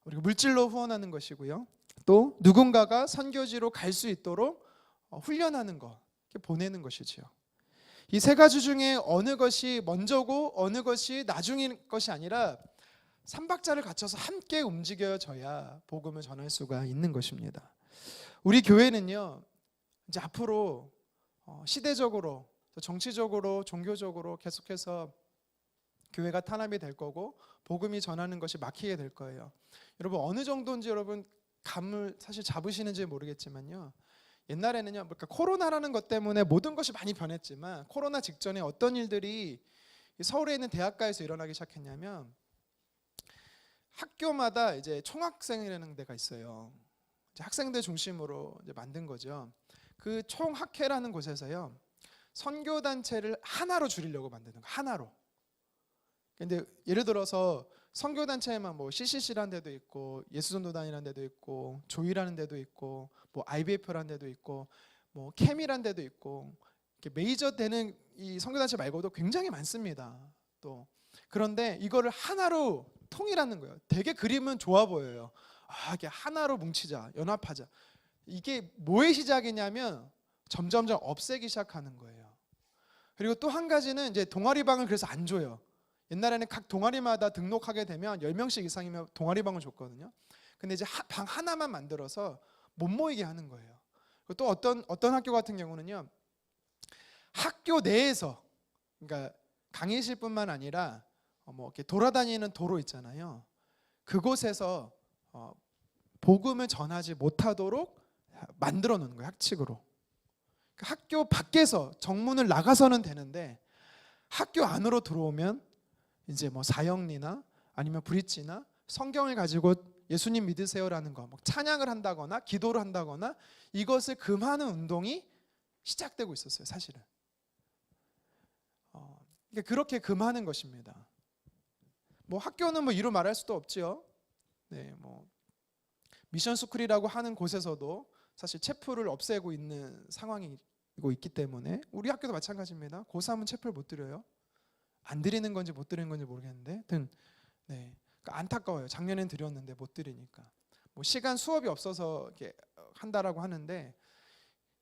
우리가 물질로 후원하는 것이고요. 또 누군가가 선교지로 갈 수 있도록 훈련하는 것, 보내는 것이지요. 이 세 가지 중에 어느 것이 먼저고 어느 것이 나중인 것이 아니라 삼박자를 갖춰서 함께 움직여져야 복음을 전할 수가 있는 것입니다. 우리 교회는요, 이제 앞으로 시대적으로, 정치적으로, 종교적으로 계속해서 교회가 탄압이 될 거고 복음이 전하는 것이 막히게 될 거예요. 여러분 어느 정도인지 여러분 감을 사실 잡으시는지 모르겠지만요, 옛날에는요, 그러니까 코로나라는 것 때문에 모든 것이 많이 변했지만 코로나 직전에 어떤 일들이 서울에 있는 대학가에서 일어나기 시작했냐면, 학교마다 이제 총학생이라는 데가 있어요. 이제 학생들 중심으로 이제 만든 거죠. 그 총학회라는 곳에서요, 선교 단체를 하나로 줄이려고 만드는 거, 하나로. 근데 예를 들어서 선교 단체에만 뭐 CCC라는 데도 있고 예수전도단이라는 데도 있고 조이라는 데도 있고 뭐 IBF라는 데도 있고 뭐 캠이라는 데도 있고 이렇게 메이저 되는 이 선교 단체 말고도 굉장히 많습니다. 또 그런데 이거를 하나로 통일하는 거예요. 되게 그림은 좋아 보여요. 이게 하나로 뭉치자, 연합하자. 이게 뭐의 시작이냐면 점점점 없애기 시작하는 거예요. 그리고 또 한 가지는 이제 동아리방을 그래서 안 줘요. 옛날에는 각 동아리마다 등록하게 되면 10명씩 이상이면 동아리방을 줬거든요. 근데 이제 방 하나만 만들어서 못 모이게 하는 거예요. 그리고 또 어떤 학교 같은 경우는요, 학교 내에서, 그러니까 강의실뿐만 아니라 뭐 이렇게 돌아다니는 도로 있잖아요. 그곳에서 복음을 전하지 못하도록 만들어 놓는 거예요, 학칙으로. 학교 밖에서 정문을 나가서는 되는데 학교 안으로 들어오면 이제 뭐 사형리나 아니면 브릿지나 성경을 가지고 예수님 믿으세요라는 거, 뭐 찬양을 한다거나 기도를 한다거나 이것을 금하는 운동이 시작되고 있었어요, 사실은. 그러니까 그렇게 금하는 것입니다. 뭐 학교는 뭐 이루 말할 수도 없죠. 네, 뭐 미션 스쿨이라고 하는 곳에서도 사실 체프를 없애고 있는 상황이고 있기 때문에 우리 학교도 마찬가지입니다. 고3은 체프를 못 드려요. 안 드리는 건지 못 드리는 건지 모르겠는데, 하여튼 네, 그러니까 안타까워요. 작년엔 드렸는데 못 드리니까. 뭐 시간 수업이 없어서 이렇게 한다라고 하는데,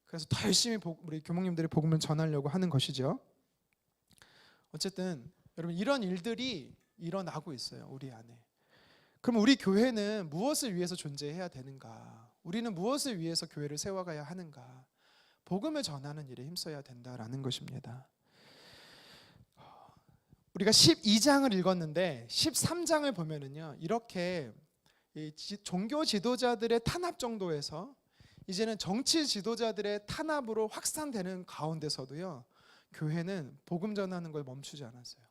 그래서 더 열심히 우리 교목님들이 복음을 전하려고 하는 것이죠. 어쨌든 여러분 이런 일들이 일어나고 있어요, 우리 안에. 그럼 우리 교회는 무엇을 위해서 존재해야 되는가? 우리는 무엇을 위해서 교회를 세워가야 하는가? 복음을 전하는 일에 힘써야 된다라는 것입니다. 우리가 12장을 읽었는데 13장을 보면은요, 이렇게 종교 지도자들의 탄압 정도에서 이제는 정치 지도자들의 탄압으로 확산되는 가운데서도요, 교회는 복음 전하는 걸 멈추지 않았어요.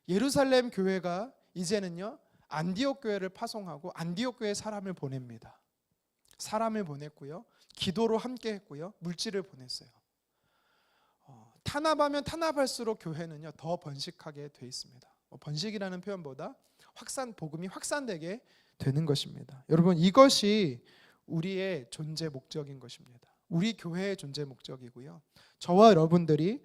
예루살렘 교회가 이제는요, 안디옥 교회를 파송하고 안디옥 교회에 사람을 보냅니다. 사람을 보냈고요, 기도로 함께 했고요, 물질을 보냈어요. 탄압하면 탄압할수록 교회는요 더 번식하게 돼 있습니다. 번식이라는 표현보다 복음이 확산되게 되는 것입니다. 여러분, 이것이 우리의 존재 목적인 것입니다. 우리 교회의 존재 목적이고요, 저와 여러분들이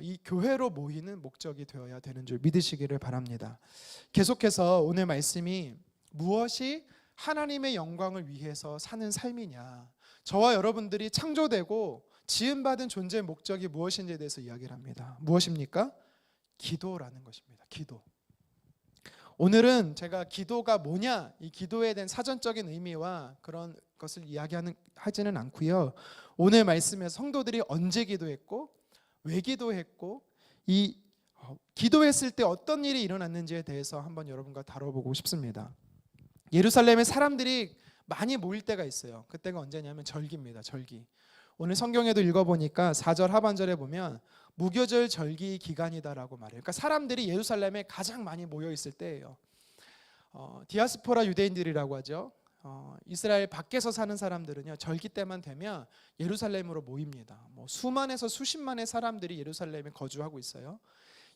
이 교회로 모이는 목적이 되어야 되는 줄 믿으시기를 바랍니다. 계속해서 오늘 말씀이 무엇이 하나님의 영광을 위해서 사는 삶이냐, 저와 여러분들이 창조되고 지음받은 존재의 목적이 무엇인지에 대해서 이야기를 합니다. 무엇입니까? 기도라는 것입니다. 기도. 오늘은 제가 기도가 뭐냐, 이 기도에 대한 사전적인 의미와 그런 것을 하지는 않고요, 오늘 말씀에 성도들이 언제 기도했고 왜 기도했고 이 기도했을 때 어떤 일이 일어났는지에 대해서 한번 여러분과 다뤄보고 싶습니다. 예루살렘에 사람들이 많이 모일 때가 있어요. 그때가 언제냐면 절기입니다. 절기. 오늘 성경에도 읽어보니까 4절 하반절에 보면 무교절 절기 기간이다라고 말해요. 그러니까 사람들이 예루살렘에 가장 많이 모여 있을 때예요. 디아스포라 유대인들이라고 하죠. 이스라엘 밖에서 사는 사람들은요, 절기 때만 되면 예루살렘으로 모입니다. 뭐 수만에서 수십만의 사람들이 예루살렘에 거주하고 있어요.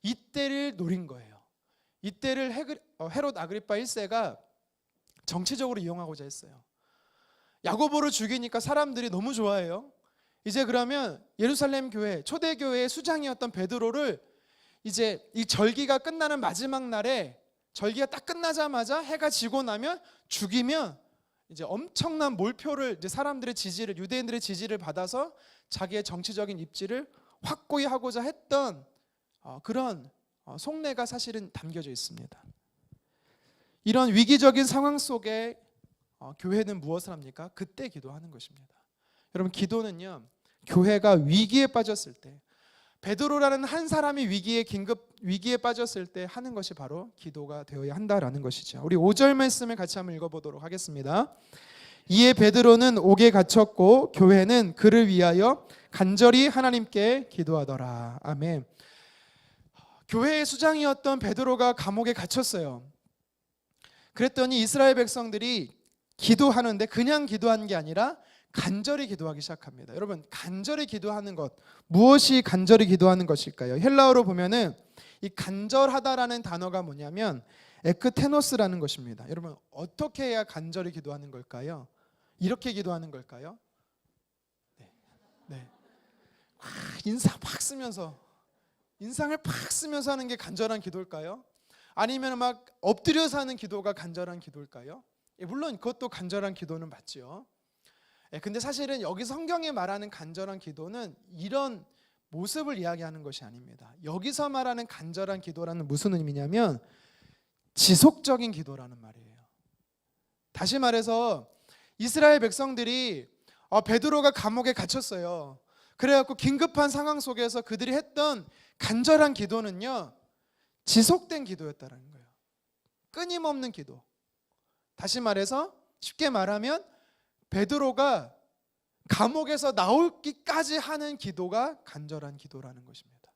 이때를 노린 거예요. 이때를 헤롯 아그리파 1세가 정치적으로 이용하고자 했어요. 야고보를 죽이니까 사람들이 너무 좋아해요. 이제 그러면 예루살렘 교회, 초대교회의 수장이었던 베드로를 이제 이 절기가 끝나는 마지막 날에, 절기가 딱 끝나자마자 해가 지고 나면 죽이면 이제 엄청난 몰표를, 이제 사람들의 지지를, 유대인들의 지지를 받아서 자기의 정치적인 입지를 확고히 하고자 했던 그런 속내가 사실은 담겨져 있습니다. 이런 위기적인 상황 속에 교회는 무엇을 합니까? 그때 기도하는 것입니다. 여러분, 기도는요, 교회가 위기에 빠졌을 때, 베드로라는 한 사람이 긴급 위기에 빠졌을 때 하는 것이 바로 기도가 되어야 한다라는 것이죠. 우리 5절 말씀을 같이 한번 읽어보도록 하겠습니다. 이에 베드로는 옥에 갇혔고 교회는 그를 위하여 간절히 하나님께 기도하더라. 아멘. 교회의 수장이었던 베드로가 감옥에 갇혔어요. 그랬더니 이스라엘 백성들이 기도하는데 그냥 기도한 게 아니라 간절히 기도하기 시작합니다. 여러분, 간절히 기도하는 것, 무엇이 간절히 기도하는 것일까요? 헬라어로 보면은 이 간절하다라는 단어가 뭐냐면 에크테노스라는 것입니다. 여러분, 어떻게 해야 간절히 기도하는 걸까요? 이렇게 기도하는 걸까요? 네. 인상 팍 쓰면서, 인상을 팍 쓰면서 하는 게 간절한 기도일까요? 아니면 막 엎드려서 하는 기도가 간절한 기도일까요? 물론 그것도 간절한 기도는 맞지요. 근데 사실은 여기 성경에 말하는 간절한 기도는 이런 모습을 이야기하는 것이 아닙니다. 여기서 말하는 간절한 기도라는 무슨 의미냐면 지속적인 기도라는 말이에요. 다시 말해서 이스라엘 백성들이 베드로가 감옥에 갇혔어요. 그래갖고 긴급한 상황 속에서 그들이 했던 간절한 기도는요, 지속된 기도였다는 거예요. 끊임없는 기도. 다시 말해서 쉽게 말하면 베드로가 감옥에서 나오기까지 하는 기도가 간절한 기도라는 것입니다.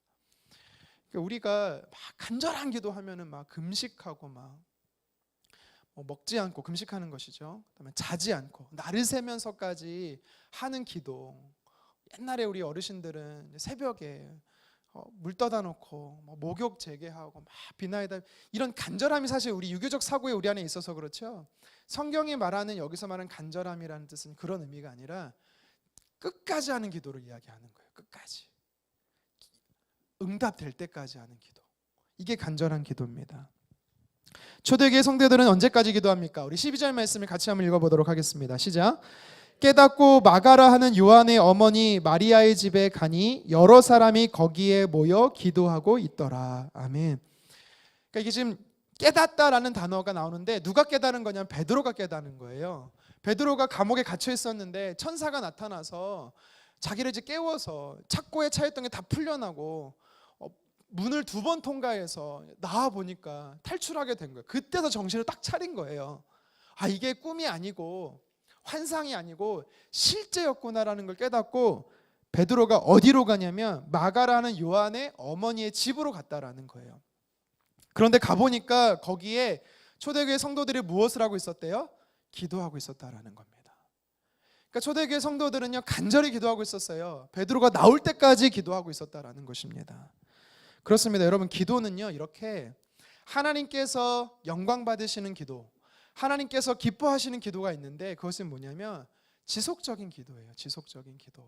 그러니까 우리가 막 간절한 기도하면은 막 금식하고 막 먹지 않고 금식하는 것이죠. 그다음에 자지 않고 날을 새면서까지 하는 기도. 옛날에 우리 어르신들은 새벽에 물 떠다 놓고 목욕 재개하고 막 비나이다, 이런 간절함이 사실 우리 유교적 사고에 우리 안에 있어서 그렇죠. 성경이 말하는 여기서 말하는 간절함이라는 뜻은 그런 의미가 아니라 끝까지 하는 기도를 이야기하는 거예요. 끝까지 응답될 때까지 하는 기도, 이게 간절한 기도입니다. 초대교회 성도들은 언제까지 기도합니까? 우리 12절 말씀을 같이 한번 읽어보도록 하겠습니다. 시작. 깨닫고 마가라 하는 요한의 어머니 마리아의 집에 가니 여러 사람이 거기에 모여 기도하고 있더라. 아멘. 그러니까 이게 지금 깨닫다라는 단어가 나오는데 누가 깨달은 거냐면 베드로가 깨달은 거예요. 베드로가 감옥에 갇혀 있었는데 천사가 나타나서 자기를 이제 깨워서 착고에 차였던 게 다 풀려나고 문을 2번 통과해서 나와 보니까 탈출하게 된 거예요. 그때서 정신을 딱 차린 거예요. 이게 꿈이 아니고 환상이 아니고 실제였구나라는 걸 깨닫고 베드로가 어디로 가냐면 마가라는 요한의 어머니의 집으로 갔다라는 거예요. 그런데 가보니까 거기에 초대교회 성도들이 무엇을 하고 있었대요? 기도하고 있었다라는 겁니다. 그러니까 초대교회 성도들은요, 간절히 기도하고 있었어요. 베드로가 나올 때까지 기도하고 있었다라는 것입니다. 그렇습니다. 여러분, 기도는요, 이렇게 하나님께서 영광 받으시는 기도, 하나님께서 기뻐하시는 기도가 있는데 그것은 뭐냐면 지속적인 기도예요. 지속적인 기도.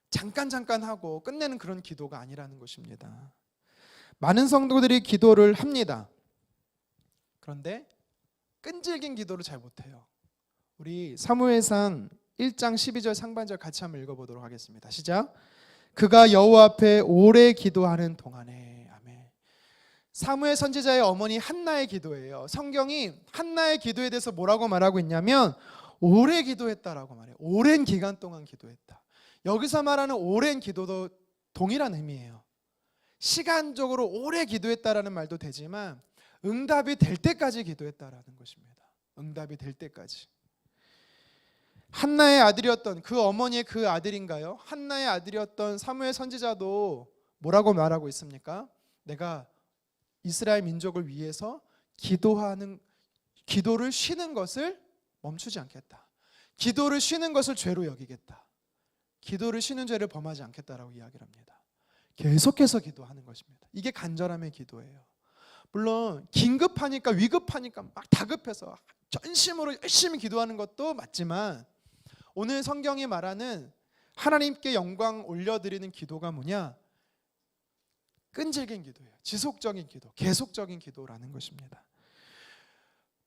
잠깐 하고 끝내는 그런 기도가 아니라는 것입니다. 많은 성도들이 기도를 합니다. 그런데 끈질긴 기도를 잘 못해요. 우리 사무엘상 1장 12절 상반절 같이 한번 읽어보도록 하겠습니다. 시작. 그가 여호와 앞에 오래 기도하는 동안에. 아멘. 사무엘 선지자의 어머니 한나의 기도예요. 성경이 한나의 기도에 대해서 뭐라고 말하고 있냐면 오래 기도했다라고 말해요. 오랜 기간 동안 기도했다. 여기서 말하는 오랜 기도도 동일한 의미예요. 시간적으로 오래 기도했다라는 말도 되지만 응답이 될 때까지 기도했다라는 것입니다. 응답이 될 때까지. 한나의 아들이었던 그 어머니의 그 아들인가요? 한나의 아들이었던 사무엘 선지자도 뭐라고 말하고 있습니까? 내가 이스라엘 민족을 위해서 기도를 쉬는 것을 멈추지 않겠다. 기도를 쉬는 것을 죄로 여기겠다. 기도를 쉬는 죄를 범하지 않겠다라고 이야기를 합니다. 계속해서 기도하는 것입니다. 이게 간절함의 기도예요. 물론 긴급하니까 위급하니까 막 다급해서 전심으로 열심히 기도하는 것도 맞지만 오늘 성경이 말하는 하나님께 영광 올려드리는 기도가 뭐냐? 끈질긴 기도예요. 지속적인 기도, 계속적인 기도라는 것입니다.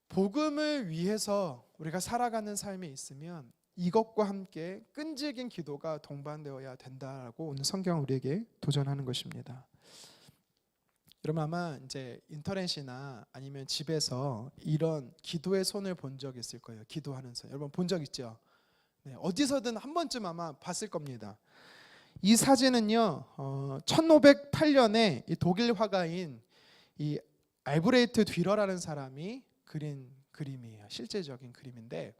복음을 위해서 우리가 살아가는 삶에 있으면 이것과 함께 끈질긴 기도가 동반되어야 된다라고 오늘 성경은 우리에게 도전하는 것입니다. 여러분 아마 이제 인터넷이나 아니면 집에서 이런 기도의 손을 본 적 있을 거예요. 기도하는 손. 여러분 본 적 있죠? 네, 어디서든 한 번쯤 아마 봤을 겁니다. 이 사진은요, 1508년에 이 독일 화가인 이 알브레히트 듀러라는 사람이 그린 그림이에요. 실제적인 그림인데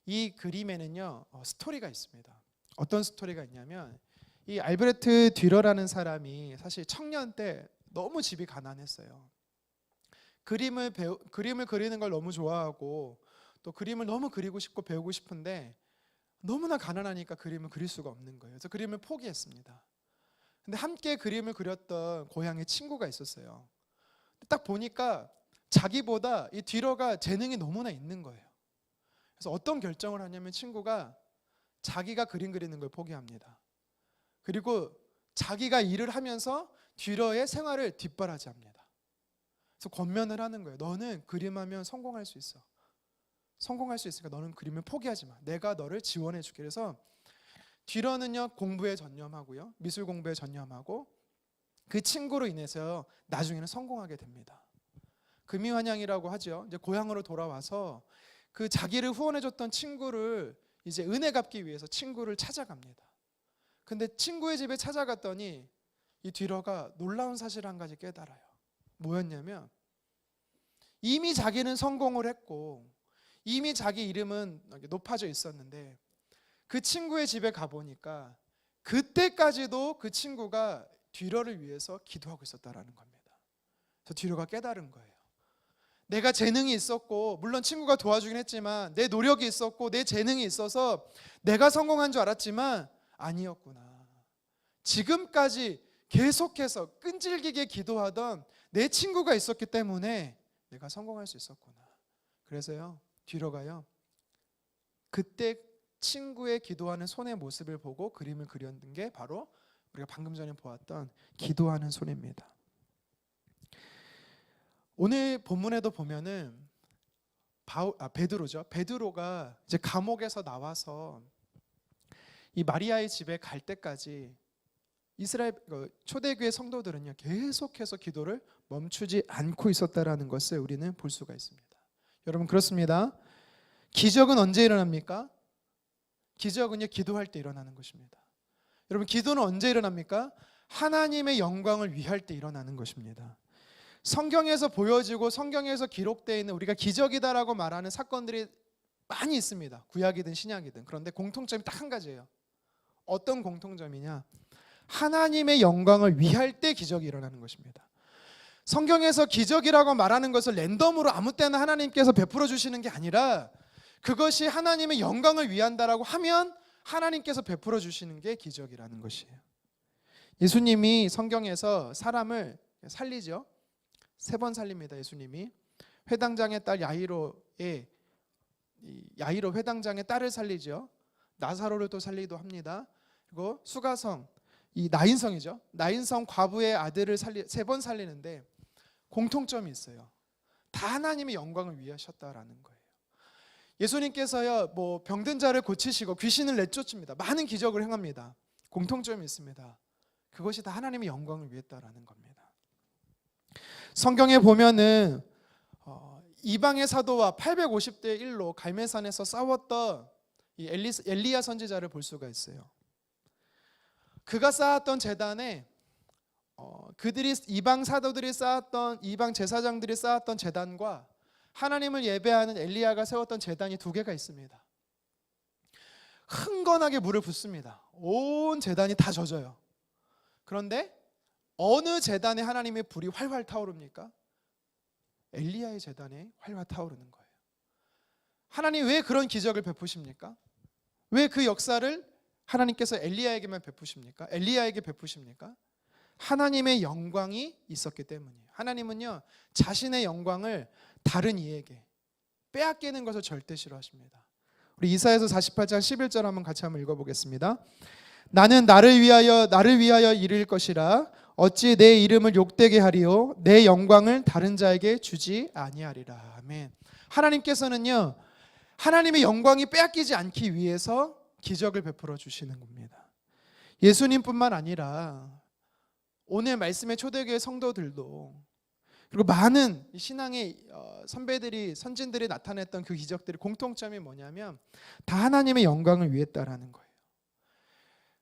이 그림에는요 스토리가 있습니다. 어떤 스토리가 있냐면 이 알브레히트 듀러라는 사람이 사실 청년 때 너무 집이 가난했어요. 그림을 그리는 걸 너무 좋아하고 또 그림을 너무 그리고 싶고 배우고 싶은데 너무나 가난하니까 그림을 그릴 수가 없는 거예요. 그래서 그림을 포기했습니다. 근데 함께 그림을 그렸던 고향의 친구가 있었어요. 딱 보니까 자기보다 이 뒤로가 재능이 너무나 있는 거예요. 그래서 어떤 결정을 하냐면 친구가 자기가 그림 그리는 걸 포기합니다. 그리고 자기가 일을 하면서 뒤로의 생활을 뒷바라지합니다. 그래서 권면을 하는 거예요. 너는 그림하면 성공할 수 있어. 성공할 수 있으니까 너는 그림을 포기하지 마. 내가 너를 지원해 줄게. 그래서 뒤로는요 공부에 전념하고요, 미술 공부에 전념하고 그 친구로 인해서 나중에는 성공하게 됩니다. 금이환영이라고 하죠. 이제 고향으로 돌아와서 그 자기를 후원해줬던 친구를 이제 은혜 갚기 위해서 친구를 찾아갑니다. 근데 친구의 집에 찾아갔더니 이 뒤로가 놀라운 사실 한 가지 깨달아요. 뭐였냐면 이미 자기는 성공을 했고 이미 자기 이름은 높아져 있었는데 그 친구의 집에 가보니까 그때까지도 그 친구가 뒤로를 위해서 기도하고 있었다라는 겁니다. 그래서 뒤로가 깨달은 거예요. 내가 재능이 있었고 물론 친구가 도와주긴 했지만 내 노력이 있었고 내 재능이 있어서 내가 성공한 줄 알았지만 아니었구나. 지금까지 계속해서 끈질기게 기도하던 내 친구가 있었기 때문에 내가 성공할 수 있었구나. 그래서요 뒤로가요 그때 친구의 기도하는 손의 모습을 보고 그림을 그렸는 게 바로 우리가 방금 전에 보았던 기도하는 손입니다. 오늘 본문에도 보면은 베드로죠. 베드로가 이제 감옥에서 나와서 이 마리아의 집에 갈 때까지 이스라엘 초대교회 성도들은요 계속해서 기도를 멈추지 않고 있었다라는 것을 우리는 볼 수가 있습니다. 여러분 그렇습니다. 기적은 언제 일어납니까? 기적은요 기도할 때 일어나는 것입니다. 여러분 기도는 언제 일어납니까? 하나님의 영광을 위할 때 일어나는 것입니다. 성경에서 보여지고 성경에서 기록되어 있는 우리가 기적이다라고 말하는 사건들이 많이 있습니다. 구약이든 신약이든. 그런데 공통점이 딱 한 가지예요. 어떤 공통점이냐? 하나님의 영광을 위할 때 기적이 일어나는 것입니다. 성경에서 기적이라고 말하는 것을 랜덤으로 아무 때나 하나님께서 베풀어 주시는 게 아니라 그것이 하나님의 영광을 위한다라고 하면 하나님께서 베풀어 주시는 게 기적이라는 것이에요. 예수님이 성경에서 사람을 살리죠. 3번 살립니다. 예수님이 회당장의 딸 야이로 회당장의 딸을 살리죠. 나사로를 또 살리기도 합니다. 그리고 수가성 이 나인성이죠. 나인성 과부의 아들을 3번 살리는데 공통점이 있어요. 다 하나님의 영광을 위하셨다라는 거예요. 예수님께서요 뭐 병든 자를 고치시고 귀신을 내쫓습니다. 많은 기적을 행합니다. 공통점이 있습니다. 그것이 다 하나님의 영광을 위했다라는 겁니다. 성경에 보면은 이방의 사도와 850대 1로 갈멜산에서 싸웠던 이 엘리야 선지자를 볼 수가 있어요. 그가 쌓았던 제단에 그들이 이방 사도들이 쌓았던 이방 제사장들이 쌓았던 제단과 하나님을 예배하는 엘리야가 세웠던 제단이 2개가 있습니다. 흥건하게 물을 붓습니다. 온 제단이 다 젖어요. 그런데 어느 제단에 하나님의 불이 활활 타오릅니까? 엘리야의 제단에 활활 타오르는 거예요. 하나님 왜 그런 기적을 베푸십니까? 왜 그 역사를 하나님께서 엘리야에게만 베푸십니까? 엘리야에게 베푸십니까? 하나님의 영광이 있었기 때문이에요. 하나님은요 자신의 영광을 다른 이에게 빼앗기는 것을 절대 싫어하십니다. 우리 이사야서 48장 11절 한번 같이 한번 읽어보겠습니다. 나는 나를 위하여 이룰 것이라 어찌 내 이름을 욕되게 하리요 내 영광을 다른 자에게 주지 아니하리라. 아멘. 하나님께서는요 하나님의 영광이 빼앗기지 않기 위해서 기적을 베풀어 주시는 겁니다. 예수님뿐만 아니라 오늘 말씀의 초대교회 성도들도 그리고 많은 신앙의 선배들이 선진들이 나타냈던 그 기적들의 공통점이 뭐냐면 다 하나님의 영광을 위했다라는 거예요.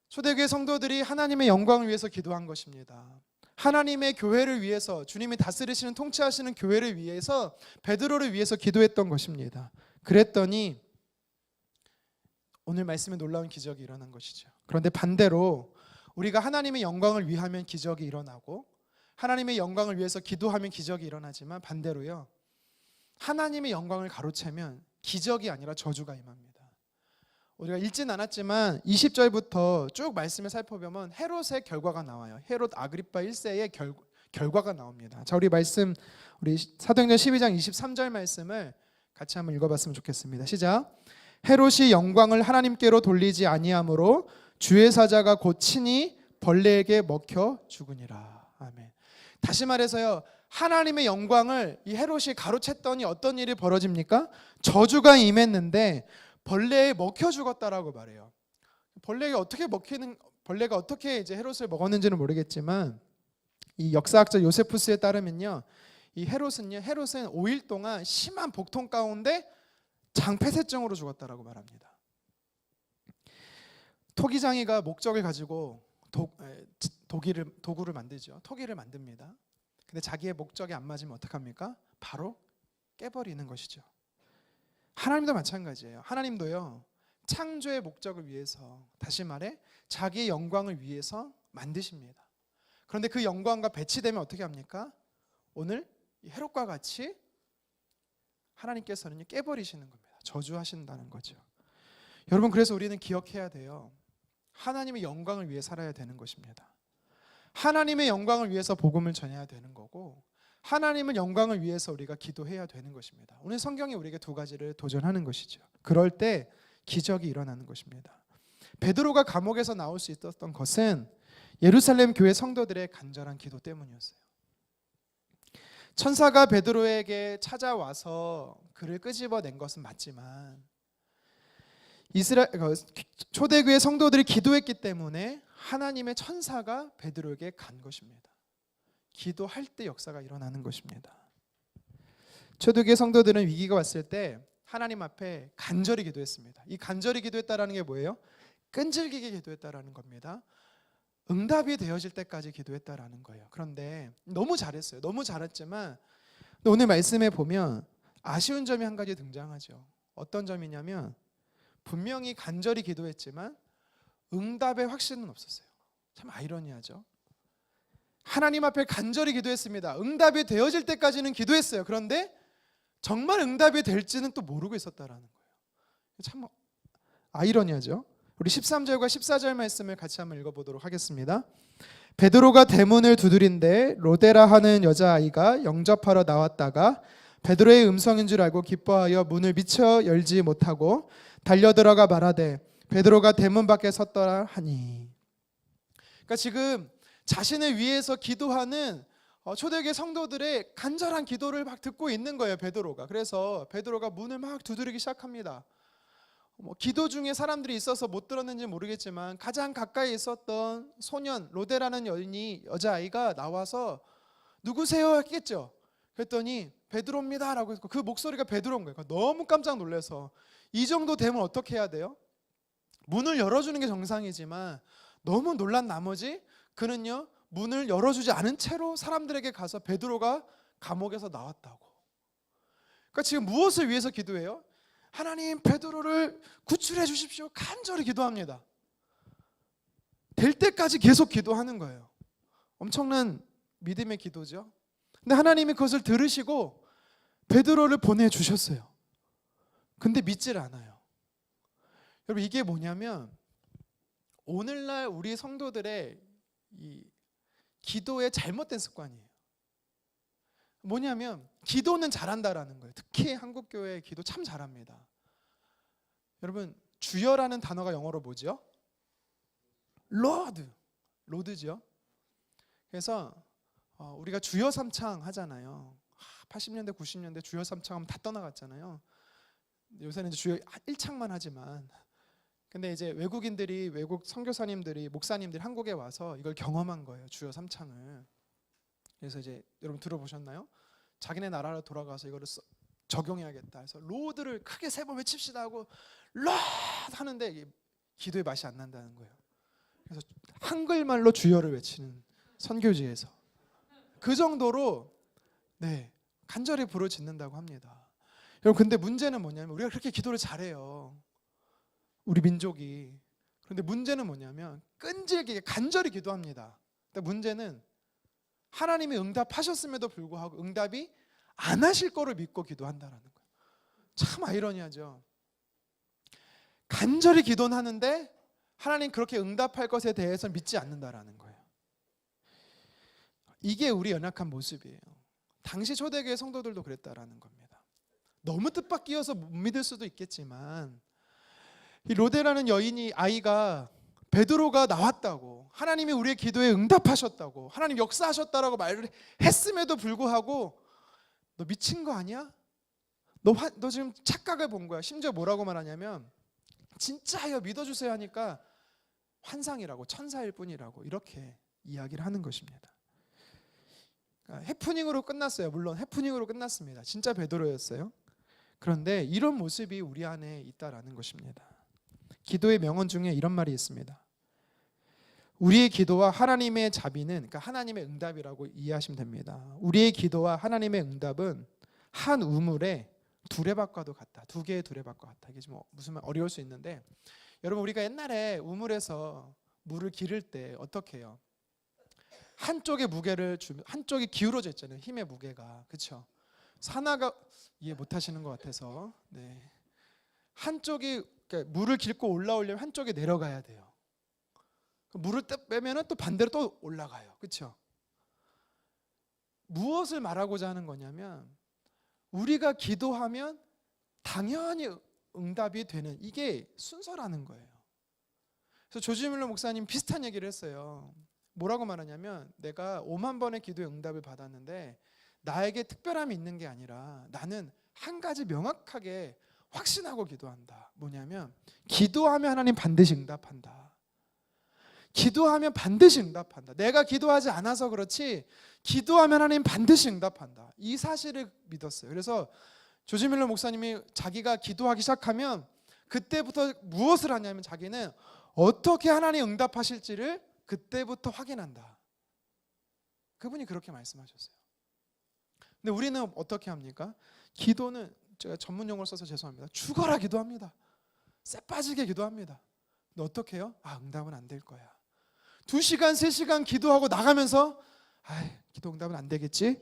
초대교회 성도들이 하나님의 영광을 위해서 기도한 것입니다. 하나님의 교회를 위해서 주님이 다스리시는 통치하시는 교회를 위해서 베드로를 위해서 기도했던 것입니다. 그랬더니 오늘 말씀에 놀라운 기적이 일어난 것이죠. 그런데 반대로 우리가 하나님의 영광을 위하면 기적이 일어나고 하나님의 영광을 위해서 기도하면 기적이 일어나지만 반대로요 하나님의 영광을 가로채면 기적이 아니라 저주가 임합니다. 우리가 읽진 않았지만 20절부터 쭉 말씀을 살펴보면 헤롯의 결과가 나와요. 헤롯 아그리파 1세의 결과가 나옵니다. 자, 우리 사도행전 12장 23절 말씀을 같이 한번 읽어봤으면 좋겠습니다. 시작. 헤롯이 영광을 하나님께로 돌리지 아니하므로 주의 사자가 곧 친히 벌레에게 먹혀 죽으니라. 아멘. 다시 말해서요, 하나님의 영광을 이 헤롯이 가로챘더니 어떤 일이 벌어집니까? 저주가 임했는데 벌레에 먹혀 죽었다라고 말해요. 벌레가 어떻게 이제 헤롯을 먹었는지는 모르겠지만 이 역사학자 요세푸스에 따르면요, 이 헤롯은 5일 동안 심한 복통 가운데 장폐색증으로 죽었다라고 말합니다. 토기장이가 목적을 가지고 도구를 만들죠. 토기를 만듭니다. 근데 자기의 목적에 안 맞으면 어떡합니까? 바로 깨버리는 것이죠. 하나님도 마찬가지예요. 하나님도요, 창조의 목적을 위해서, 다시 말해 자기의 영광을 위해서 만드십니다. 그런데 그 영광과 배치되면 어떻게 합니까? 오늘 이 헤롯과 같이 하나님께서는 깨버리시는 겁니다. 저주하신다는 거죠. 여러분, 그래서 우리는 기억해야 돼요. 하나님의 영광을 위해 살아야 되는 것입니다. 하나님의 영광을 위해서 복음을 전해야 되는 거고, 하나님의 영광을 위해서 우리가 기도해야 되는 것입니다. 오늘 성경이 우리에게 두 가지를 도전하는 것이죠. 그럴 때 기적이 일어나는 것입니다. 베드로가 감옥에서 나올 수 있었던 것은 예루살렘 교회 성도들의 간절한 기도 때문이었어요. 천사가 베드로에게 찾아와서 그를 끄집어낸 것은 맞지만 초대교회 성도들이 기도했기 때문에 하나님의 천사가 베드로에게 간 것입니다. 기도할 때 역사가 일어나는 것입니다. 초대교회 성도들은 위기가 왔을 때 하나님 앞에 간절히 기도했습니다. 이 간절히 기도했다라는 게 뭐예요? 끈질기게 기도했다라는 겁니다. 응답이 되어질 때까지 기도했다라는 거예요. 그런데 너무 잘했어요. 너무 잘했지만 오늘 말씀에 보면 아쉬운 점이 한 가지 등장하죠. 어떤 점이냐면 분명히 간절히 기도했지만 응답의 확신은 없었어요. 참 아이러니하죠. 하나님 앞에 간절히 기도했습니다. 응답이 되어질 때까지는 기도했어요. 그런데 정말 응답이 될지는 또 모르고 있었다라는 거예요. 참 아이러니하죠. 우리 13절과 14절 말씀을 같이 한번 읽어보도록 하겠습니다. 베드로가 대문을 두드린데 로데라 하는 여자아이가 영접하러 나왔다가 베드로의 음성인 줄 알고 기뻐하여 문을 미처 열지 못하고 달려들어가 말하되 베드로가 대문 밖에 섰더라 하니. 그러니까 지금 자신을 위해서 기도하는 초대교회 성도들의 간절한 기도를 막 듣고 있는 거예요, 베드로가. 그래서 베드로가 문을 막 두드리기 시작합니다. 기도 중에 사람들이 있어서 못 들었는지 모르겠지만 가장 가까이 있었던 소년 로데라는 여자아이가 나와서 누구세요? 했겠죠. 그랬더니 베드로입니다 라고 했고 그 목소리가 베드로인 거예요. 너무 깜짝 놀라서 이 정도 되면 어떻게 해야 돼요? 문을 열어주는 게 정상이지만 너무 놀란 나머지 그는요 문을 열어주지 않은 채로 사람들에게 가서 베드로가 감옥에서 나왔다고. 그러니까 지금 무엇을 위해서 기도해요? 하나님, 베드로를 구출해 주십시오. 간절히 기도합니다. 될 때까지 계속 기도하는 거예요. 엄청난 믿음의 기도죠. 근데 하나님이 그것을 들으시고 베드로를 보내주셨어요. 근데 믿질 않아요. 여러분, 이게 뭐냐면 오늘날 우리 성도들의 이 기도의 잘못된 습관이에요. 뭐냐면 기도는 잘한다라는 거예요. 특히 한국교회 기도 참 잘합니다. 여러분, 주여라는 단어가 영어로 뭐죠? 로드죠. 그래서 우리가 주여 삼창 하잖아요. 80년대 90년대 주여 삼창 하면 다 떠나갔잖아요. 요새는 이제 주여 1창만 하지만 근데 이제 외국 선교사님들이 목사님들이 한국에 와서 이걸 경험한 거예요. 주여 삼창을. 그래서 이제 여러분 들어보셨나요? 자기네 나라로 돌아가서 이거를 적용해야겠다 해서 로드를 크게 3번 외칩시다 하고 로드 하는데 기도의 맛이 안 난다는 거예요. 그래서 한글말로 주여를 외치는 선교지에서 그 정도로 간절히 부르짖는다고 합니다. 여러분, 근데 문제는 뭐냐면 우리가 그렇게 기도를 잘해요. 우리 민족이. 그런데 문제는 뭐냐면 끈질기게 간절히 기도합니다. 근데 문제는 하나님이 응답하셨음에도 불구하고 응답이 안 하실 거를 믿고 기도한다는 거예요. 참 아이러니하죠. 간절히 기도는 하는데 하나님 그렇게 응답할 것에 대해서 믿지 않는다라는 거예요. 이게 우리 연약한 모습이에요. 당시 초대교회 성도들도 그랬다라는 겁니다. 너무 뜻밖이어서 못 믿을 수도 있겠지만 이 로데라는 여인이 아이가 베드로가 나왔다고, 하나님이 우리의 기도에 응답하셨다고, 하나님 역사하셨다라고 말을 했음에도 불구하고 너 미친 거 아니야? 너 지금 착각을 본 거야. 심지어 뭐라고 말하냐면 진짜요 믿어주세요 하니까 환상이라고, 천사일 뿐이라고 이렇게 이야기를 하는 것입니다. 해프닝으로 끝났어요. 물론 해프닝으로 끝났습니다. 진짜 베드로였어요. 그런데 이런 모습이 우리 안에 있다라는 것입니다. 기도의 명언 중에 이런 말이 있습니다. 우리의 기도와 하나님의 자비는, 그러니까 하나님의 응답이라고 이해하시면 됩니다. 우리의 기도와 하나님의 응답은 한 우물에 두레박과도 같다. 두 개의 두레박과 같다. 이게 좀 무슨 말 어려울 수 있는데, 여러분 우리가 옛날에 우물에서 물을 기를 때 어떻게 해요? 한쪽에 무게를 주면 한쪽이 기울어져 있잖아요. 힘의 무게가, 그렇죠? 하나가 이해 못하시는 것 같아서, 네. 한쪽이, 그러니까 물을 깃고 올라오려면 한쪽에 내려가야 돼요. 물을 빼면은 또 반대로 또 올라가요, 그렇죠? 무엇을 말하고자 하는 거냐면 우리가 기도하면 당연히 응답이 되는, 이게 순서라는 거예요. 그래서 조지 뮬러 목사님 비슷한 얘기를 했어요. 뭐라고 말하냐면 내가 5만 번의 기도의 응답을 받았는데 나에게 특별함이 있는 게 아니라 나는 한 가지 명확하게 확신하고 기도한다. 뭐냐면 기도하면 하나님 반드시 응답한다. 기도하면 반드시 응답한다. 내가 기도하지 않아서 그렇지 기도하면 하나님 반드시 응답한다. 이 사실을 믿었어요. 그래서 조지 뮬러 목사님이 자기가 기도하기 시작하면 그때부터 무엇을 하냐면 자기는 어떻게 하나님 응답하실지를 그때부터 확인한다. 그분이 그렇게 말씀하셨어요. 근데 우리는 어떻게 합니까? 기도는, 제가 전문 용어를 써서 죄송합니다, 죽어라 기도합니다. 쎄 빠지게 기도합니다. 근데 어떻게 해요? 응답은 안 될 거야. 2시간 3시간 기도하고 나가면서 기도 응답은 안 되겠지?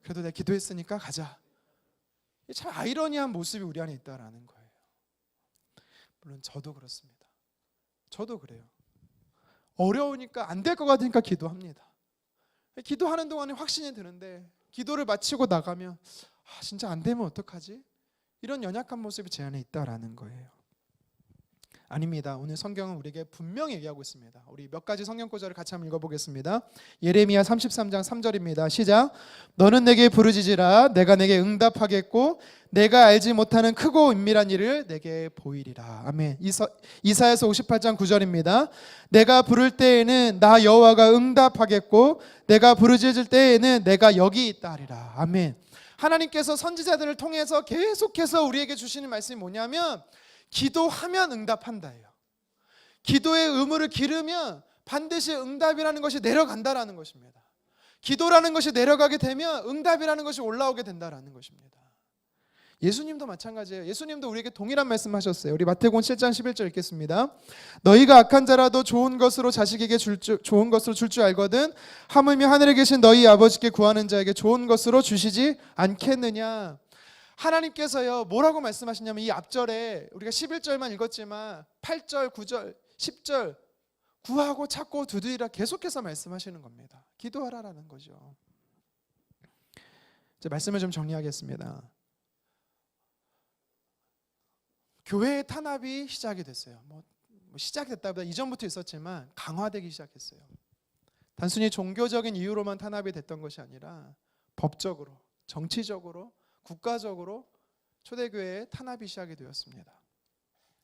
그래도 내가 기도했으니까 가자. 참 아이러니한 모습이 우리 안에 있다라는 거예요. 물론 저도 그렇습니다. 저도 그래요. 어려우니까, 안 될 것 같으니까 기도합니다. 기도하는 동안에 확신이 드는데 기도를 마치고 나가면 진짜 안 되면 어떡하지? 이런 연약한 모습이 제 안에 있다라는 거예요. 아닙니다. 오늘 성경은 우리에게 분명히 얘기하고 있습니다. 우리 몇 가지 성경 구절을 같이 한번 읽어보겠습니다. 예레미야 33장 3절입니다. 시작. 너는 내게 부르짖으라. 내가 내게 응답하겠고 내가 알지 못하는 크고 은밀한 일을 내게 보이리라. 아멘. 이사야서 58장 9절입니다. 내가 부를 때에는 나 여호와가 응답하겠고 내가 부르짖을 때에는 내가 여기 있다 하리라. 아멘. 하나님께서 선지자들을 통해서 계속해서 우리에게 주시는 말씀이 뭐냐면 기도하면 응답한다예요. 기도의 의무를 기르면 반드시 응답이라는 것이 내려간다라는 것입니다. 기도라는 것이 내려가게 되면 응답이라는 것이 올라오게 된다라는 것입니다. 예수님도 마찬가지예요. 예수님도 우리에게 동일한 말씀하셨어요. 우리 마태복음 7장 11절 읽겠습니다. 너희가 악한 자라도 좋은 것으로 자식에게 좋은 것으로 줄 줄 알거든 하물며 하늘에 계신 너희 아버지께 구하는 자에게 좋은 것으로 주시지 않겠느냐. 하나님께서요 뭐라고 말씀하시냐면 이 앞절에 우리가 11절만 읽었지만 8절, 9절, 10절 구하고 찾고 두드리라 계속해서 말씀하시는 겁니다. 기도하라라는 거죠. 이제 말씀을 좀 정리하겠습니다. 교회의 탄압이 시작이 됐어요. 시작이 됐다보다 이전부터 있었지만 강화되기 시작했어요. 단순히 종교적인 이유로만 탄압이 됐던 것이 아니라 법적으로, 정치적으로, 국가적으로 초대교회에 탄압이 시작이 되었습니다.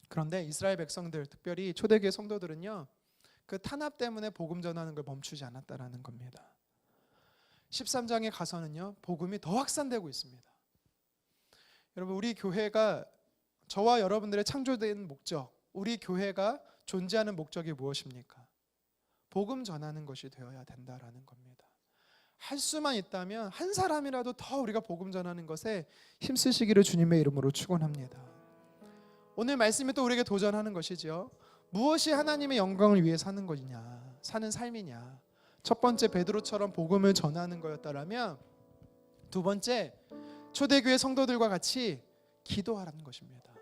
그런데 이스라엘 백성들, 특별히 초대교회 성도들은요 그 탄압 때문에 복음 전하는 걸 멈추지 않았다라는 겁니다. 13장에 가서는요 복음이 더 확산되고 있습니다. 여러분 우리 교회가, 저와 여러분들의 창조된 목적, 우리 교회가 존재하는 목적이 무엇입니까? 복음 전하는 것이 되어야 된다라는 겁니다. 할 수만 있다면 한 사람이라도 더 우리가 복음 전하는 것에 힘쓰시기를 주님의 이름으로 축원합니다. 오늘 말씀이 또 우리에게 도전하는 것이죠. 무엇이 하나님의 영광을 위해 사는 것이냐, 사는 삶이냐. 첫 번째 베드로처럼 복음을 전하는 거였다라면 두 번째 초대교회 성도들과 같이 기도하라는 것입니다.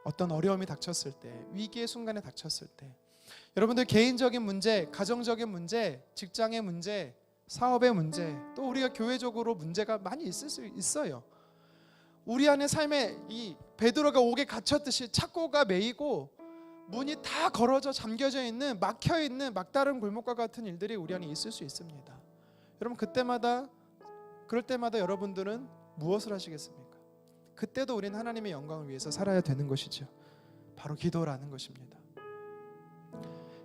어떤 어려움이 닥쳤을 때, 위기의 순간에 닥쳤을 때, 여러분들 개인적인 문제, 가정적인 문제, 직장의 문제, 사업의 문제, 또 우리가 교회적으로 문제가 많이 있을 수 있어요. 우리 안에 삶에 이 베드로가 옥에 갇혔듯이 착고가 매이고 문이 다 걸어져 잠겨져 있는, 막혀 있는 막다른 골목과 같은 일들이 우리 안에 있을 수 있습니다. 여러분 그럴 때마다 여러분들은 무엇을 하시겠습니까? 그때도 우리는 하나님의 영광을 위해서 살아야 되는 것이죠. 바로 기도라는 것입니다.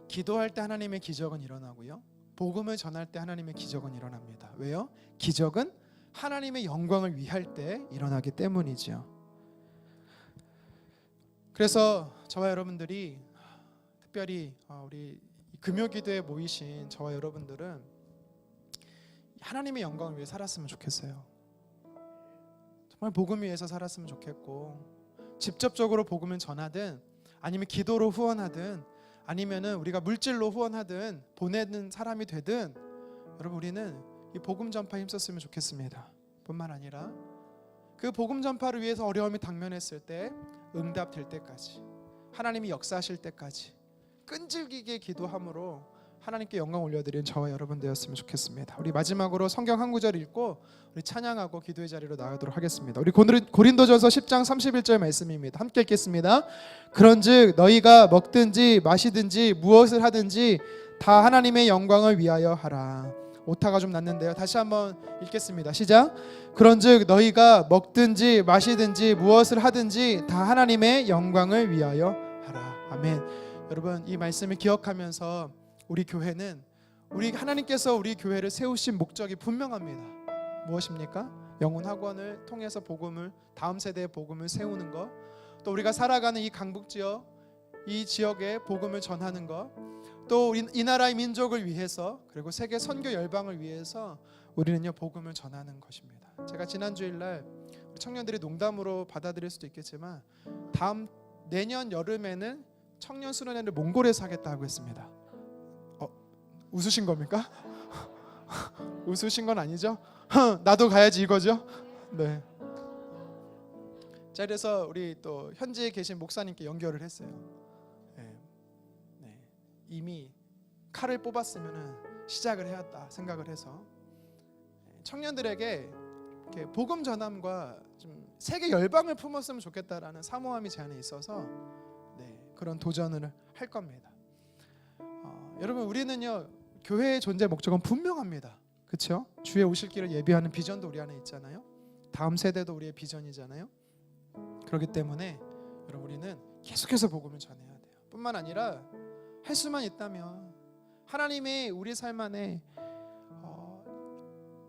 기도할 때 하나님의 기적은 일어나고요, 복음을 전할 때 하나님의 기적은 일어납니다. 왜요? 기적은 하나님의 영광을 위할 때 일어나기 때문이죠. 그래서 저와 여러분들이 특별히 우리 금요기도에 모이신 저와 여러분들은 하나님의 영광을 위해 살았으면 좋겠어요. 정말 복음 위해서 살았으면 좋겠고, 직접적으로 복음을 전하든 아니면 기도로 후원하든 아니면은 우리가 물질로 후원하든 보내는 사람이 되든, 여러분 우리는 이 복음 전파에 힘썼으면 좋겠습니다. 뿐만 아니라 그 복음 전파를 위해서 어려움이 당면했을 때 응답될 때까지, 하나님이 역사하실 때까지 끈질기게 기도함으로 하나님께 영광 올려드리는 저와 여러분 되었으면 좋겠습니다. 우리 마지막으로 성경 한 구절 읽고 우리 찬양하고 기도의 자리로 나가도록 하겠습니다. 우리 고린도전서 10장 31절 말씀입니다. 함께 읽겠습니다. 그런즉 너희가 먹든지 마시든지 무엇을 하든지 다 하나님의 영광을 위하여 하라. 오타가 좀 났는데요. 다시 한번 읽겠습니다. 시작. 그런즉 너희가 먹든지 마시든지 무엇을 하든지 다 하나님의 영광을 위하여 하라. 아멘. 여러분 이 말씀을 기억하면서 우리 교회는, 우리 하나님께서 우리 교회를 세우신 목적이 분명합니다. 무엇입니까? 영혼 학원을 통해서 복음을, 다음 세대의 복음을 세우는 것, 또 우리가 살아가는 이 강북 지역, 이 지역에 복음을 전하는 것, 또 이 나라의 민족을 위해서, 그리고 세계 선교 열방을 위해서 우리는요 복음을 전하는 것입니다. 제가 지난 주일날 우리 청년들이 농담으로 받아들일 수도 있겠지만 내년 여름에는 청년 수련회를 몽골에서 하겠다고 했습니다. 웃으신 겁니까? 웃으신 건 아니죠? 나도 가야지 이거죠? 네. 자, 그래서 우리 또 현지에 계신 목사님께 연결을 했어요. 네. 이미 칼을 뽑았으면 시작을 해야겠다 생각을 해서 청년들에게 이렇게 복음 전함과 좀 세계 열방을 품었으면 좋겠다라는 사모함이 제 안에 있어서 그런 도전을 할 겁니다. 여러분 우리는요 교회의 존재 목적은 분명합니다. 그렇죠? 주의 오실 길을 예비하는 비전도 우리 안에 있잖아요. 다음 세대도 우리의 비전이잖아요. 그렇기 때문에 여러분 우리는 계속해서 복음을 전해야 돼요. 뿐만 아니라 할 수만 있다면 하나님이 우리 삶 안에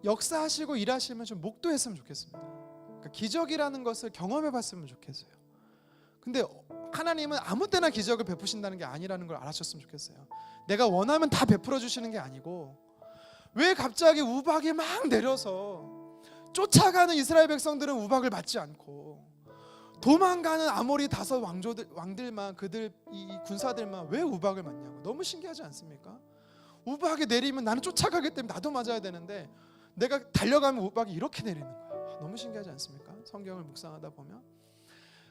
역사하시고 일하시면 좀 목도했으면 좋겠습니다. 그러니까 기적이라는 것을 경험해봤으면 좋겠어요. 근데 하나님은 아무 때나 기적을 베푸신다는 게 아니라는 걸 알아셨으면 좋겠어요. 내가 원하면 다 베풀어 주시는 게 아니고, 왜 갑자기 우박이 막 내려서 쫓아가는 이스라엘 백성들은 우박을 맞지 않고 도망가는 아모리 다섯 왕들만, 그들 이 군사들만 왜 우박을 맞냐고. 너무 신기하지 않습니까? 우박이 내리면 나는 쫓아가기 때문에 나도 맞아야 되는데 내가 달려가면 우박이 이렇게 내리는 거야. 너무 신기하지 않습니까? 성경을 묵상하다 보면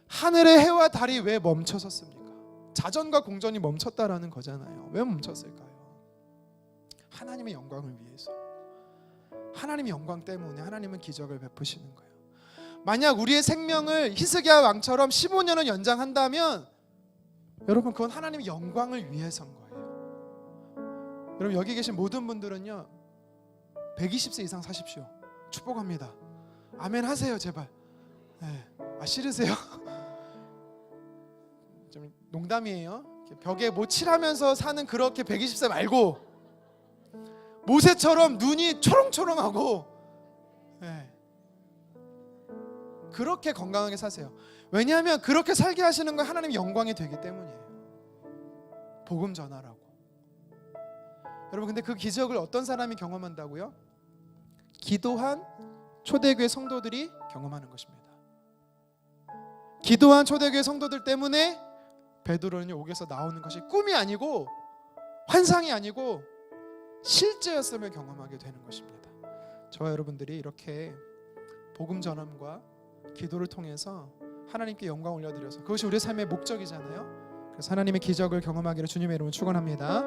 하늘의 해와 달이 왜 멈춰섰습니까? 자전과 공전이 멈췄다라는 거잖아요. 왜 멈췄을까요? 하나님의 영광을 위해서. 하나님의 영광 때문에 하나님은 기적을 베푸시는 거예요. 만약 우리의 생명을 히스기야 왕처럼 15년을 연장한다면 여러분 그건 하나님의 영광을 위해서인 거예요. 여러분 여기 계신 모든 분들은요 120세 이상 사십시오. 축복합니다. 아멘 하세요 제발. 네. 싫으세요? 좀 농담이에요. 벽에 못 칠하면서 사는 그렇게 120세 말고 모세처럼 눈이 초롱초롱하고 그렇게 건강하게 사세요. 왜냐하면 그렇게 살게 하시는 건 하나님의 영광이 되기 때문이에요. 복음 전하라고. 여러분 근데 그 기적을 어떤 사람이 경험한다고요? 기도한 초대교회 성도들이 경험하는 것입니다. 기도한 초대교회 성도들 때문에 베드로는 옥에서 나오는 것이 꿈이 아니고 환상이 아니고 실제였음을 경험하게 되는 것입니다. 저와 여러분들이 이렇게 복음 전함과 기도를 통해서 하나님께 영광 올려드려서 그것이 우리의 삶의 목적이잖아요. 그래서 하나님의 기적을 경험하기를 주님의 이름으로 축원합니다.